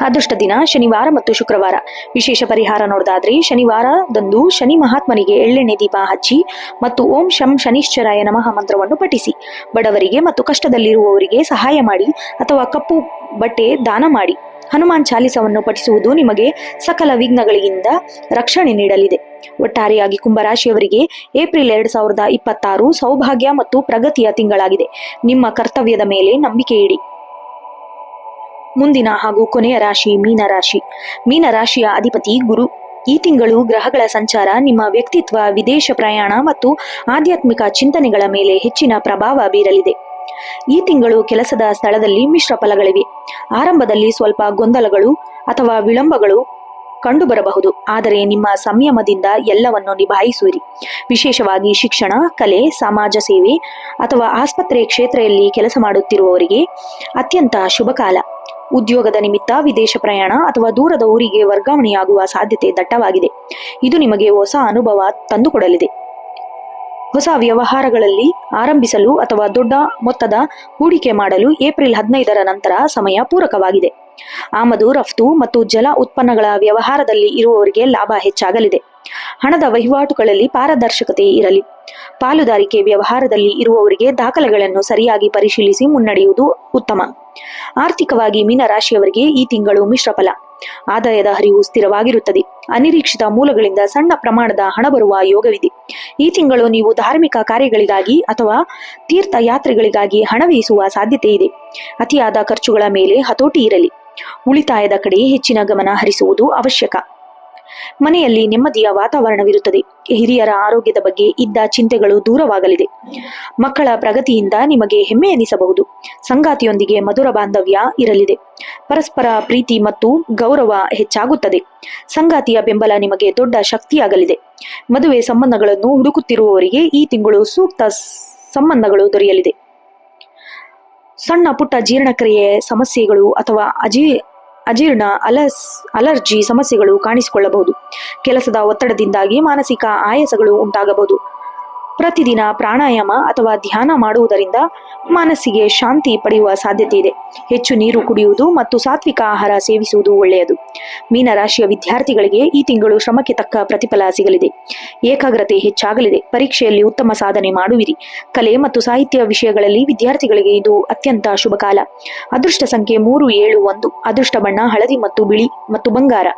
ಅದೃಷ್ಟ ದಿನ ಶನಿವಾರ ಮತ್ತು ಶುಕ್ರವಾರ. ವಿಶೇಷ ಪರಿಹಾರ ನೋಡೋದಾದ್ರೆ ಶನಿವಾರದಂದು ಶನಿ ಮಹಾತ್ಮನಿಗೆ ಎಳ್ಳೆಣ್ಣೆ ದೀಪ ಹಚ್ಚಿ ಮತ್ತು ಓಂ ಶಂ ಶನಿಶ್ಚರಾಯ ನಮಃ ಮಂತ್ರವನ್ನು ಪಠಿಸಿ. ಬಡವರಿಗೆ ಮತ್ತು ಕಷ್ಟದಲ್ಲಿರುವವರಿಗೆ ಸಹಾಯ ಮಾಡಿ ಅಥವಾ ಕಪ್ಪು ಬಟ್ಟೆ ದಾನ ಮಾಡಿ. ಹನುಮಾನ್ ಚಾಲಿಸವನ್ನು ಪಠಿಸುವುದು ನಿಮಗೆ ಸಕಲ ವಿಘ್ನಗಳಿಂದ ರಕ್ಷಣೆ ನೀಡಲಿದೆ. ಒಟ್ಟಾರೆಯಾಗಿ ಕುಂಭರಾಶಿಯವರಿಗೆ ಏಪ್ರಿಲ್ 2026 ಸೌಭಾಗ್ಯ ಮತ್ತು ಪ್ರಗತಿಯ ತಿಂಗಳಾಗಿದೆ. ನಿಮ್ಮ ಕರ್ತವ್ಯದ ಮೇಲೆ ನಂಬಿಕೆ ಇಡಿ. ಮುಂದಿನ ಹಾಗೂ ಕೊನೆಯ ರಾಶಿ ಮೀನರಾಶಿ. ಮೀನರಾಶಿಯ ಅಧಿಪತಿ ಗುರು. ಈ ತಿಂಗಳು ಗ್ರಹಗಳ ಸಂಚಾರ ನಿಮ್ಮ ವ್ಯಕ್ತಿತ್ವ, ವಿದೇಶ ಪ್ರಯಾಣ ಮತ್ತು ಆಧ್ಯಾತ್ಮಿಕ ಚಿಂತನೆಗಳ ಮೇಲೆ ಹೆಚ್ಚಿನ ಪ್ರಭಾವ ಬೀರಲಿದೆ. ಈ ತಿಂಗಳು ಕೆಲಸದ ಸ್ಥಳದಲ್ಲಿ ಮಿಶ್ರ ಫಲಗಳಿವೆ. ಆರಂಭದಲ್ಲಿ ಸ್ವಲ್ಪ ಗೊಂದಲಗಳು ಅಥವಾ ವಿಳಂಬಗಳು ಕಂಡುಬರಬಹುದು. ಆದರೆ ನಿಮ್ಮ ಸಂಯಮದಿಂದ ಎಲ್ಲವನ್ನು ನಿಭಾಯಿಸುವಿರಿ. ವಿಶೇಷವಾಗಿ ಶಿಕ್ಷಣ, ಕಲೆ, ಸಮಾಜ ಸೇವೆ ಅಥವಾ ಆಸ್ಪತ್ರೆ ಕ್ಷೇತ್ರದಲ್ಲಿ ಕೆಲಸ ಮಾಡುತ್ತಿರುವವರಿಗೆ ಅತ್ಯಂತ ಶುಭ ಕಾಲ. ಉದ್ಯೋಗದ ನಿಮಿತ್ತ ವಿದೇಶ ಪ್ರಯಾಣ ಅಥವಾ ದೂರದ ಊರಿಗೆ ವರ್ಗಾವಣೆಯಾಗುವ ಸಾಧ್ಯತೆ ದಟ್ಟವಾಗಿದೆ. ಇದು ನಿಮಗೆ ಹೊಸ ಅನುಭವ ತಂದುಕೊಡಲಿದೆ. ಹೊಸ ವ್ಯವಹಾರಗಳಲ್ಲಿ ಆರಂಭಿಸಲು ಅಥವಾ ದೊಡ್ಡ ಮೊತ್ತದ ಹೂಡಿಕೆ ಮಾಡಲು ಏಪ್ರಿಲ್ 15 ನಂತರ ಸಮಯ ಪೂರಕವಾಗಿದೆ. ಆಮದು ರಫ್ತು ಮತ್ತು ಜಲ ಉತ್ಪನ್ನಗಳ ವ್ಯವಹಾರದಲ್ಲಿ ಇರುವವರಿಗೆ ಲಾಭ ಹೆಚ್ಚಾಗಲಿದೆ. ಹಣದ ವಹಿವಾಟುಗಳಲ್ಲಿ ಪಾರದರ್ಶಕತೆ ಇರಲಿ. ಪಾಲುದಾರಿಕೆ ವ್ಯವಹಾರದಲ್ಲಿ ಇರುವವರಿಗೆ ದಾಖಲೆಗಳನ್ನು ಸರಿಯಾಗಿ ಪರಿಶೀಲಿಸಿ ಮುನ್ನಡೆಯುವುದು ಉತ್ತಮ. ಆರ್ಥಿಕವಾಗಿ ಮೀನರಾಶಿಯವರಿಗೆ ಈ ತಿಂಗಳು ಮಿಶ್ರ ಫಲ. ಆದಾಯದ ಹರಿವು ಸ್ಥಿರವಾಗಿರುತ್ತದೆ. ಅನಿರೀಕ್ಷಿತ ಮೂಲಗಳಿಂದ ಸಣ್ಣ ಪ್ರಮಾಣದ ಹಣ ಬರುವ ಯೋಗವಿದೆ. ಈ ತಿಂಗಳು ನೀವು ಧಾರ್ಮಿಕ ಕಾರ್ಯಗಳಿಗಾಗಿ ಅಥವಾ ತೀರ್ಥಯಾತ್ರೆಗಳಿಗಾಗಿ ಹಣ ವ್ಯಯಿಸುವ ಸಾಧ್ಯತೆ ಇದೆ. ಅತಿಯಾದ ಖರ್ಚುಗಳ ಮೇಲೆ ಹತೋಟಿ ಇರಲಿ. ಉಳಿತಾಯದ ಕಡೆ ಹೆಚ್ಚಿನ ಗಮನ ಹರಿಸುವುದು ಅವಶ್ಯಕ. ಮನೆಯಲ್ಲಿ ನೆಮ್ಮದಿಯ ವಾತಾವರಣವಿರುತ್ತದೆ. ಹಿರಿಯರ ಆರೋಗ್ಯದ ಬಗ್ಗೆ ಇದ್ದ ಚಿಂತೆಗಳು ದೂರವಾಗಲಿದೆ. ಮಕ್ಕಳ ಪ್ರಗತಿಯಿಂದ ನಿಮಗೆ ಹೆಮ್ಮೆ ಎನಿಸಬಹುದು. ಸಂಗಾತಿಯೊಂದಿಗೆ ಮಧುರ ಬಾಂಧವ್ಯ ಇರಲಿದೆ. ಪರಸ್ಪರ ಪ್ರೀತಿ ಮತ್ತು ಗೌರವ ಹೆಚ್ಚಾಗುತ್ತದೆ. ಸಂಗಾತಿಯ ಬೆಂಬಲ ನಿಮಗೆ ದೊಡ್ಡ ಶಕ್ತಿಯಾಗಲಿದೆ. ಮದುವೆ ಸಂಬಂಧಗಳನ್ನು ಹುಡುಕುತ್ತಿರುವವರಿಗೆ ಈ ತಿಂಗಳು ಸೂಕ್ತ ಸಂಬಂಧಗಳು ದೊರೆಯಲಿದೆ. ಸಣ್ಣ ಪುಟ್ಟ ಜೀರ್ಣಕ್ರಿಯೆ ಸಮಸ್ಯೆಗಳು ಅಥವಾ ಅಜೀರ್ಣ ಅಲರ್ಜಿ ಸಮಸ್ಯೆಗಳು ಕಾಣಿಸಿಕೊಳ್ಳಬಹುದು. ಕೆಲಸದ ಒತ್ತಡದಿಂದಾಗಿ ಮಾನಸಿಕ ಆಯಾಸಗಳು ಉಂಟಾಗಬಹುದು. ಪ್ರತಿದಿನ ಪ್ರಾಣಾಯಾಮ ಅಥವಾ ಧ್ಯಾನ ಮಾಡುವುದರಿಂದ ಮನಸ್ಸಿಗೆ ಶಾಂತಿ ಪಡೆಯುವ ಸಾಧ್ಯತೆ ಇದೆ. ಹೆಚ್ಚು ನೀರು ಕುಡಿಯುವುದು ಮತ್ತು ಸಾತ್ವಿಕ ಆಹಾರ ಸೇವಿಸುವುದು ಒಳ್ಳೆಯದು. ಮೀನರಾಶಿಯ ವಿದ್ಯಾರ್ಥಿಗಳಿಗೆ ಈ ತಿಂಗಳು ಶ್ರಮಕ್ಕೆ ತಕ್ಕ ಪ್ರತಿಫಲ ಸಿಗಲಿದೆ. ಏಕಾಗ್ರತೆ ಹೆಚ್ಚಾಗಲಿದೆ. ಪರೀಕ್ಷೆಯಲ್ಲಿ ಉತ್ತಮ ಸಾಧನೆ ಮಾಡುವಿರಿ. ಕಲೆ ಮತ್ತು ಸಾಹಿತ್ಯ ವಿಷಯಗಳಲ್ಲಿ ವಿದ್ಯಾರ್ಥಿಗಳಿಗೆ ಇದು ಅತ್ಯಂತ ಶುಭ ಕಾಲ. ಅದೃಷ್ಟ ಸಂಖ್ಯೆ 371. ಅದೃಷ್ಟ ಬಣ್ಣ ಹಳದಿ ಮತ್ತು ಬಿಳಿ ಮತ್ತು ಬಂಗಾರ.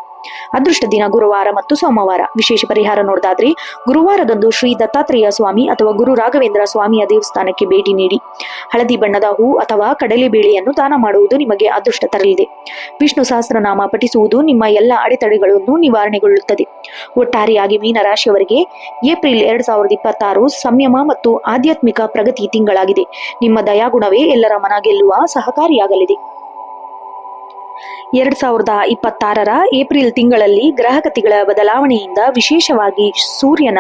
ಅದೃಷ್ಟ ದಿನ ಗುರುವಾರ ಮತ್ತು ಸೋಮವಾರ. ವಿಶೇಷ ಪರಿಹಾರ ನೋಡೋದಾದ್ರೆ ಗುರುವಾರದಂದು ಶ್ರೀ ದತ್ತಾತ್ರೇಯ ಸ್ವಾಮಿ ಅಥವಾ ಗುರು ರಾಘವೇಂದ್ರ ಸ್ವಾಮಿಯ ದೇವಸ್ಥಾನಕ್ಕೆ ಭೇಟಿ ನೀಡಿ. ಹಳದಿ ಬಣ್ಣದ ಹೂ ಅಥವಾ ಕಡಲೆಬೇಳೆಯನ್ನು ದಾನ ಮಾಡುವುದು ನಿಮಗೆ ಅದೃಷ್ಟ ತರಲಿದೆ. ವಿಷ್ಣು ಸಹಸ್ರನಾಮ ಪಠಿಸುವುದು ನಿಮ್ಮ ಎಲ್ಲ ಅಡೆತಡೆಗಳನ್ನು ನಿವಾರಣೆಗೊಳ್ಳುತ್ತದೆ. ಒಟ್ಟಾರೆಯಾಗಿ ಮೀನರಾಶಿಯವರಿಗೆ ಏಪ್ರಿಲ್ 2026 ಸಂಯಮ ಮತ್ತು ಆಧ್ಯಾತ್ಮಿಕ ಪ್ರಗತಿ ತಿಂಗಳಾಗಿದೆ. ನಿಮ್ಮ ದಯಾಗುಣವೇ ಎಲ್ಲರ ಮನ ಗೆಲ್ಲುವ ಸಹಕಾರಿಯಾಗಲಿದೆ. 2026 ಏಪ್ರಿಲ್ ತಿಂಗಳಲ್ಲಿ ಗ್ರಹಗತಿಗಳ ಬದಲಾವಣೆಯಿಂದ, ವಿಶೇಷವಾಗಿ ಸೂರ್ಯನ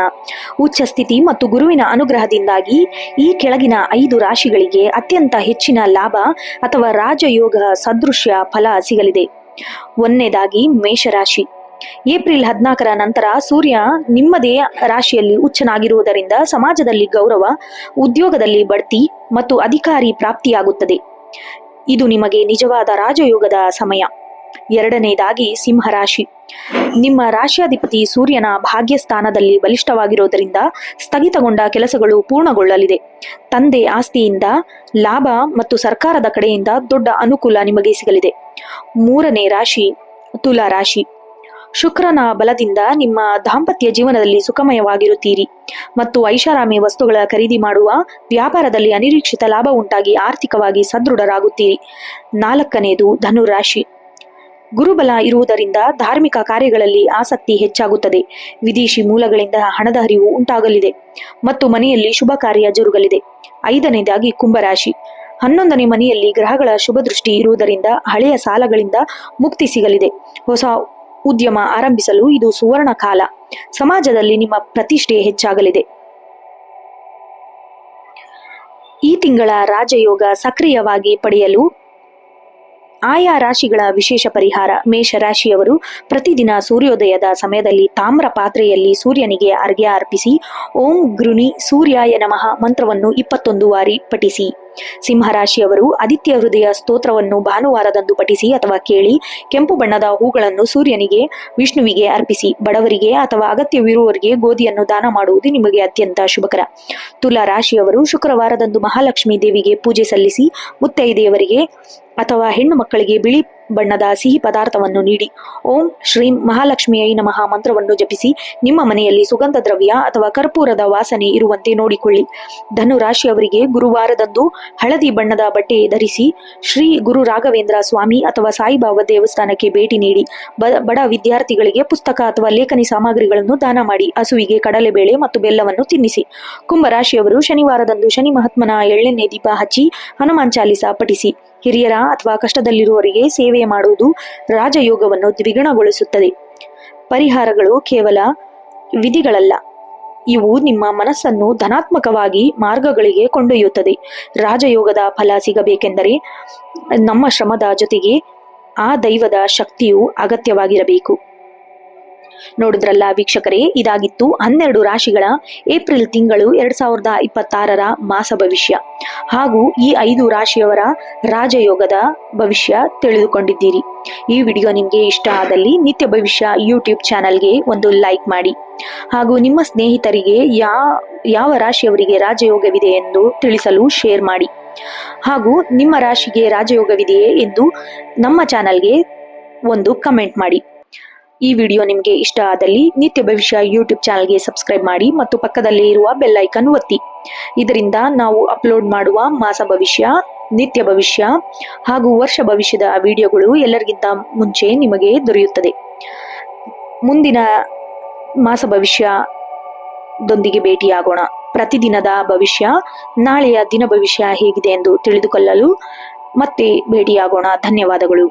ಉಚ್ಚ ಸ್ಥಿತಿ ಮತ್ತು ಗುರುವಿನ ಅನುಗ್ರಹದಿಂದಾಗಿ ಈ ಕೆಳಗಿನ 5 ರಾಶಿಗಳಿಗೆ ಅತ್ಯಂತ ಹೆಚ್ಚಿನ ಲಾಭ ಅಥವಾ ರಾಜಯೋಗ ಸದೃಶ್ಯ ಫಲ ಸಿಗಲಿದೆ. 1ನೇದಾಗಿ ಮೇಷರಾಶಿ. ಏಪ್ರಿಲ್ 14 ನಂತರ ಸೂರ್ಯ ನಿಮ್ಮದೇ ರಾಶಿಯಲ್ಲಿ ಉಚ್ಚನಾಗಿರುವುದರಿಂದ ಸಮಾಜದಲ್ಲಿ ಗೌರವ, ಉದ್ಯೋಗದಲ್ಲಿ ಬಡ್ತಿ ಮತ್ತು ಅಧಿಕಾರಿ ಪ್ರಾಪ್ತಿಯಾಗುತ್ತದೆ. ಇದು ನಿಮಗೆ ನಿಜವಾದ ರಾಜಯೋಗದ ಸಮಯ. 2ನೇದಾಗಿ ಸಿಂಹರಾಶಿ. ನಿಮ್ಮ ರಾಶಿಯಾಧಿಪತಿ ಸೂರ್ಯನ ಭಾಗ್ಯಸ್ಥಾನದಲ್ಲಿ ಬಲಿಷ್ಠವಾಗಿರುವುದರಿಂದ ಸ್ಥಗಿತಗೊಂಡ ಕೆಲಸಗಳು ಪೂರ್ಣಗೊಳ್ಳಲಿದೆ. ತಂದೆ ಆಸ್ತಿಯಿಂದ ಲಾಭ ಮತ್ತು ಸರ್ಕಾರದ ಕಡೆಯಿಂದ ದೊಡ್ಡ ಅನುಕೂಲ ನಿಮಗೆ ಸಿಗಲಿದೆ. 3ನೇ ರಾಶಿ ತುಲಾ ರಾಶಿ. ಶುಕ್ರನ ಬಲದಿಂದ ನಿಮ್ಮ ದಾಂಪತ್ಯ ಜೀವನದಲ್ಲಿ ಸುಖಮಯವಾಗಿರುತ್ತೀರಿ ಮತ್ತು ಐಷಾರಾಮಿ ವಸ್ತುಗಳ ಖರೀದಿ ಮಾಡುವ ವ್ಯಾಪಾರದಲ್ಲಿ ಅನಿರೀಕ್ಷಿತ ಲಾಭ ಉಂಟಾಗಿ ಆರ್ಥಿಕವಾಗಿ ಸದೃಢರಾಗುತ್ತೀರಿ. 4ನೇದು ಧನುರಾಶಿ. ಗುರುಬಲ ಇರುವುದರಿಂದ ಧಾರ್ಮಿಕ ಕಾರ್ಯಗಳಲ್ಲಿ ಆಸಕ್ತಿ ಹೆಚ್ಚಾಗುತ್ತದೆ. ವಿದೇಶಿ ಮೂಲಗಳಿಂದ ಹಣದ ಹರಿವು ಉಂಟಾಗಲಿದೆ ಮತ್ತು ಮನೆಯಲ್ಲಿ ಶುಭ ಕಾರ್ಯ ಜರುಗಲಿದೆ. 5ನೇದಾಗಿ ಕುಂಭರಾಶಿ. 11ನೇ ಮನೆಯಲ್ಲಿ ಗ್ರಹಗಳ ಶುಭ ದೃಷ್ಟಿ ಇರುವುದರಿಂದ ಹಳೆಯ ಸಾಲಗಳಿಂದ ಮುಕ್ತಿ ಸಿಗಲಿದೆ. ಹೊಸ ಉದ್ಯಮ ಆರಂಭಿಸಲು ಇದು ಸುವರ್ಣ ಕಾಲ. ಸಮಾಜದಲ್ಲಿ ನಿಮ್ಮ ಪ್ರತಿಷ್ಠೆ ಹೆಚ್ಚಾಗಲಿದೆ. ಈ ತಿಂಗಳ ರಾಜಯೋಗ ಸಕ್ರಿಯವಾಗಿ ಪಡೆಯಲು ಆಯಾ ರಾಶಿಗಳ ವಿಶೇಷ ಪರಿಹಾರ. ಮೇಷರಾಶಿಯವರು ಪ್ರತಿದಿನ ಸೂರ್ಯೋದಯದ ಸಮಯದಲ್ಲಿ ತಾಮ್ರ ಪಾತ್ರೆಯಲ್ಲಿ ಸೂರ್ಯನಿಗೆ ಅರ್ಘ್ಯ ಅರ್ಪಿಸಿ ಓಂ ಗೃಣಿ ಸೂರ್ಯಾಯ ನಮಃ ಮಂತ್ರವನ್ನು 21 ಬಾರಿ ಪಠಿಸಿ. ಸಿಂಹರಾಶಿಯವರು ಆದಿತ್ಯ ಹೃದಯ ಸ್ತೋತ್ರವನ್ನು ಭಾನುವಾರದಂದು ಪಠಿಸಿ ಅಥವಾ ಕೇಳಿ. ಕೆಂಪು ಬಣ್ಣದ ಹೂಗಳನ್ನು ಸೂರ್ಯನಿಗೆ, ವಿಷ್ಣುವಿಗೆ ಅರ್ಪಿಸಿ. ಬಡವರಿಗೆ ಅಥವಾ ಅಗತ್ಯವಿರುವವರಿಗೆ ಗೋಧಿಯನ್ನು ದಾನ ಮಾಡುವುದು ನಿಮಗೆ ಅತ್ಯಂತ ಶುಭಕರ. ತುಲಾ ರಾಶಿಯವರು ಶುಕ್ರವಾರದಂದು ಮಹಾಲಕ್ಷ್ಮೀ ದೇವಿಗೆ ಪೂಜೆ ಸಲ್ಲಿಸಿ. ಮುತ್ತೈದೆಯವರಿಗೆ ಅಥವಾ ಹೆಣ್ಣು ಮಕ್ಕಳಿಗೆ ಬಿಳಿ ಬಣ್ಣದ ಸಿಹಿ ಪದಾರ್ಥವನ್ನು ನೀಡಿ. ಓಂ ಶ್ರೀಂ ಮಹಾಲಕ್ಷ್ಮಿಯೈ ನಮಃ ಮಂತ್ರವನ್ನು ಜಪಿಸಿ. ನಿಮ್ಮ ಮನೆಯಲ್ಲಿ ಸುಗಂಧ ದ್ರವ್ಯ ಅಥವಾ ಕರ್ಪೂರದ ವಾಸನೆ ಇರುವಂತೆ ನೋಡಿಕೊಳ್ಳಿ. ಧನು ರಾಶಿಯವರಿಗೆ ಗುರುವಾರದಂದು ಹಳದಿ ಬಣ್ಣದ ಬಟ್ಟೆ ಧರಿಸಿ ಶ್ರೀ ಗುರು ರಾಘವೇಂದ್ರ ಸ್ವಾಮಿ ಅಥವಾ ಸಾಯಿಬಾಬಾ ದೇವಸ್ಥಾನಕ್ಕೆ ಭೇಟಿ ನೀಡಿ. ಬಡ ವಿದ್ಯಾರ್ಥಿಗಳಿಗೆ ಪುಸ್ತಕ ಅಥವಾ ಲೇಖನಿ ಸಾಮಗ್ರಿಗಳನ್ನು ದಾನ ಮಾಡಿ. ಹಸುವಿಗೆ ಕಡಲೆಬೇಳೆ ಮತ್ತು ಬೆಲ್ಲವನ್ನು ತಿನ್ನಿಸಿ. ಕುಂಭರಾಶಿಯವರು ಶನಿವಾರದಂದು ಶನಿ ಮಹಾತ್ಮನ ಎಳ್ಳೆಣ್ಣೆ ದೀಪ ಹಚ್ಚಿ ಹನುಮಾನ್ ಚಾಲಿಸ ಪಠಿಸಿ. ಹಿರಿಯರ ಅಥವಾ ಕಷ್ಟದಲ್ಲಿರುವವರಿಗೆ ಸೇವೆ ಮಾಡುವುದು ರಾಜಯೋಗವನ್ನು ದ್ವಿಗುಣಗೊಳಿಸುತ್ತದೆ. ಪರಿಹಾರಗಳು ಕೇವಲ ವಿಧಿಗಳಲ್ಲ, ಇವು ನಿಮ್ಮ ಮನಸ್ಸನ್ನು ಧನಾತ್ಮಕವಾಗಿ ಮಾರ್ಗಗಳಿಗೆ ಕೊಂಡೊಯ್ಯುತ್ತದೆ. ರಾಜಯೋಗದ ಫಲ ಸಿಗಬೇಕೆಂದರೆ ನಮ್ಮ ಶ್ರಮದ ಜೊತೆಗೆ ಆ ದೈವದ ಶಕ್ತಿಯು ಅಗತ್ಯವಾಗಿರಬೇಕು. ನೋಡಿದ್ರಲ್ಲ ವೀಕ್ಷಕರೇ, ಇದಾಗಿತ್ತು 12 ರಾಶಿಗಳ ಏಪ್ರಿಲ್ ತಿಂಗಳು 2026ರ ಮಾಸ ಭವಿಷ್ಯ ಹಾಗೂ ಈ 5 ರಾಶಿಯವರ ರಾಜಯೋಗದ ಭವಿಷ್ಯ ತಿಳಿದುಕೊಂಡಿದ್ದೀರಿ. ಈ ವಿಡಿಯೋ ನಿಮಗೆ ಇಷ್ಟ ಆದಲ್ಲಿ ನಿತ್ಯ ಭವಿಷ್ಯ ಯೂಟ್ಯೂಬ್ ಚಾನಲ್ಗೆ ಒಂದು ಲೈಕ್ ಮಾಡಿ ಹಾಗೂ ನಿಮ್ಮ ಸ್ನೇಹಿತರಿಗೆ ಯಾವ ರಾಶಿಯವರಿಗೆ ರಾಜಯೋಗವಿದೆ ಎಂದು ತಿಳಿಸಲು ಶೇರ್ ಮಾಡಿ ಹಾಗೂ ನಿಮ್ಮ ರಾಶಿಗೆ ರಾಜಯೋಗವಿದೆಯೇ ಎಂದು ನಮ್ಮ ಚಾನಲ್ಗೆ ಒಂದು ಕಮೆಂಟ್ ಮಾಡಿ. ಈ ವಿಡಿಯೋ ನಿಮಗೆ ಇಷ್ಟ ಆದಲ್ಲಿ ನಿತ್ಯ ಭವಿಷ್ಯ ಯೂಟ್ಯೂಬ್ ಚಾನಲ್ಗೆ ಸಬ್ಸ್ಕ್ರೈಬ್ ಮಾಡಿ ಮತ್ತು ಪಕ್ಕದಲ್ಲೇ ಇರುವ ಬೆಲ್ ಐಕನ್ ಒತ್ತಿ. ಇದರಿಂದ ನಾವು ಅಪ್ಲೋಡ್ ಮಾಡುವ ಮಾಸ ಭವಿಷ್ಯ, ನಿತ್ಯ ಭವಿಷ್ಯ ಹಾಗೂ ವರ್ಷ ಭವಿಷ್ಯದ ವಿಡಿಯೋಗಳು ಎಲ್ಲರಿಗಿಂತ ಮುಂಚೆ ನಿಮಗೆ ದೊರೆಯುತ್ತದೆ. ಮುಂದಿನ ಮಾಸ ಭವಿಷ್ಯದೊಂದಿಗೆ ಭೇಟಿಯಾಗೋಣ. ಪ್ರತಿದಿನದ ಭವಿಷ್ಯ, ನಾಳೆಯ ದಿನ ಭವಿಷ್ಯ ಹೇಗಿದೆ ಎಂದು ತಿಳಿದುಕೊಳ್ಳಲು ಮತ್ತೆ ಭೇಟಿಯಾಗೋಣ. ಧನ್ಯವಾದಗಳು.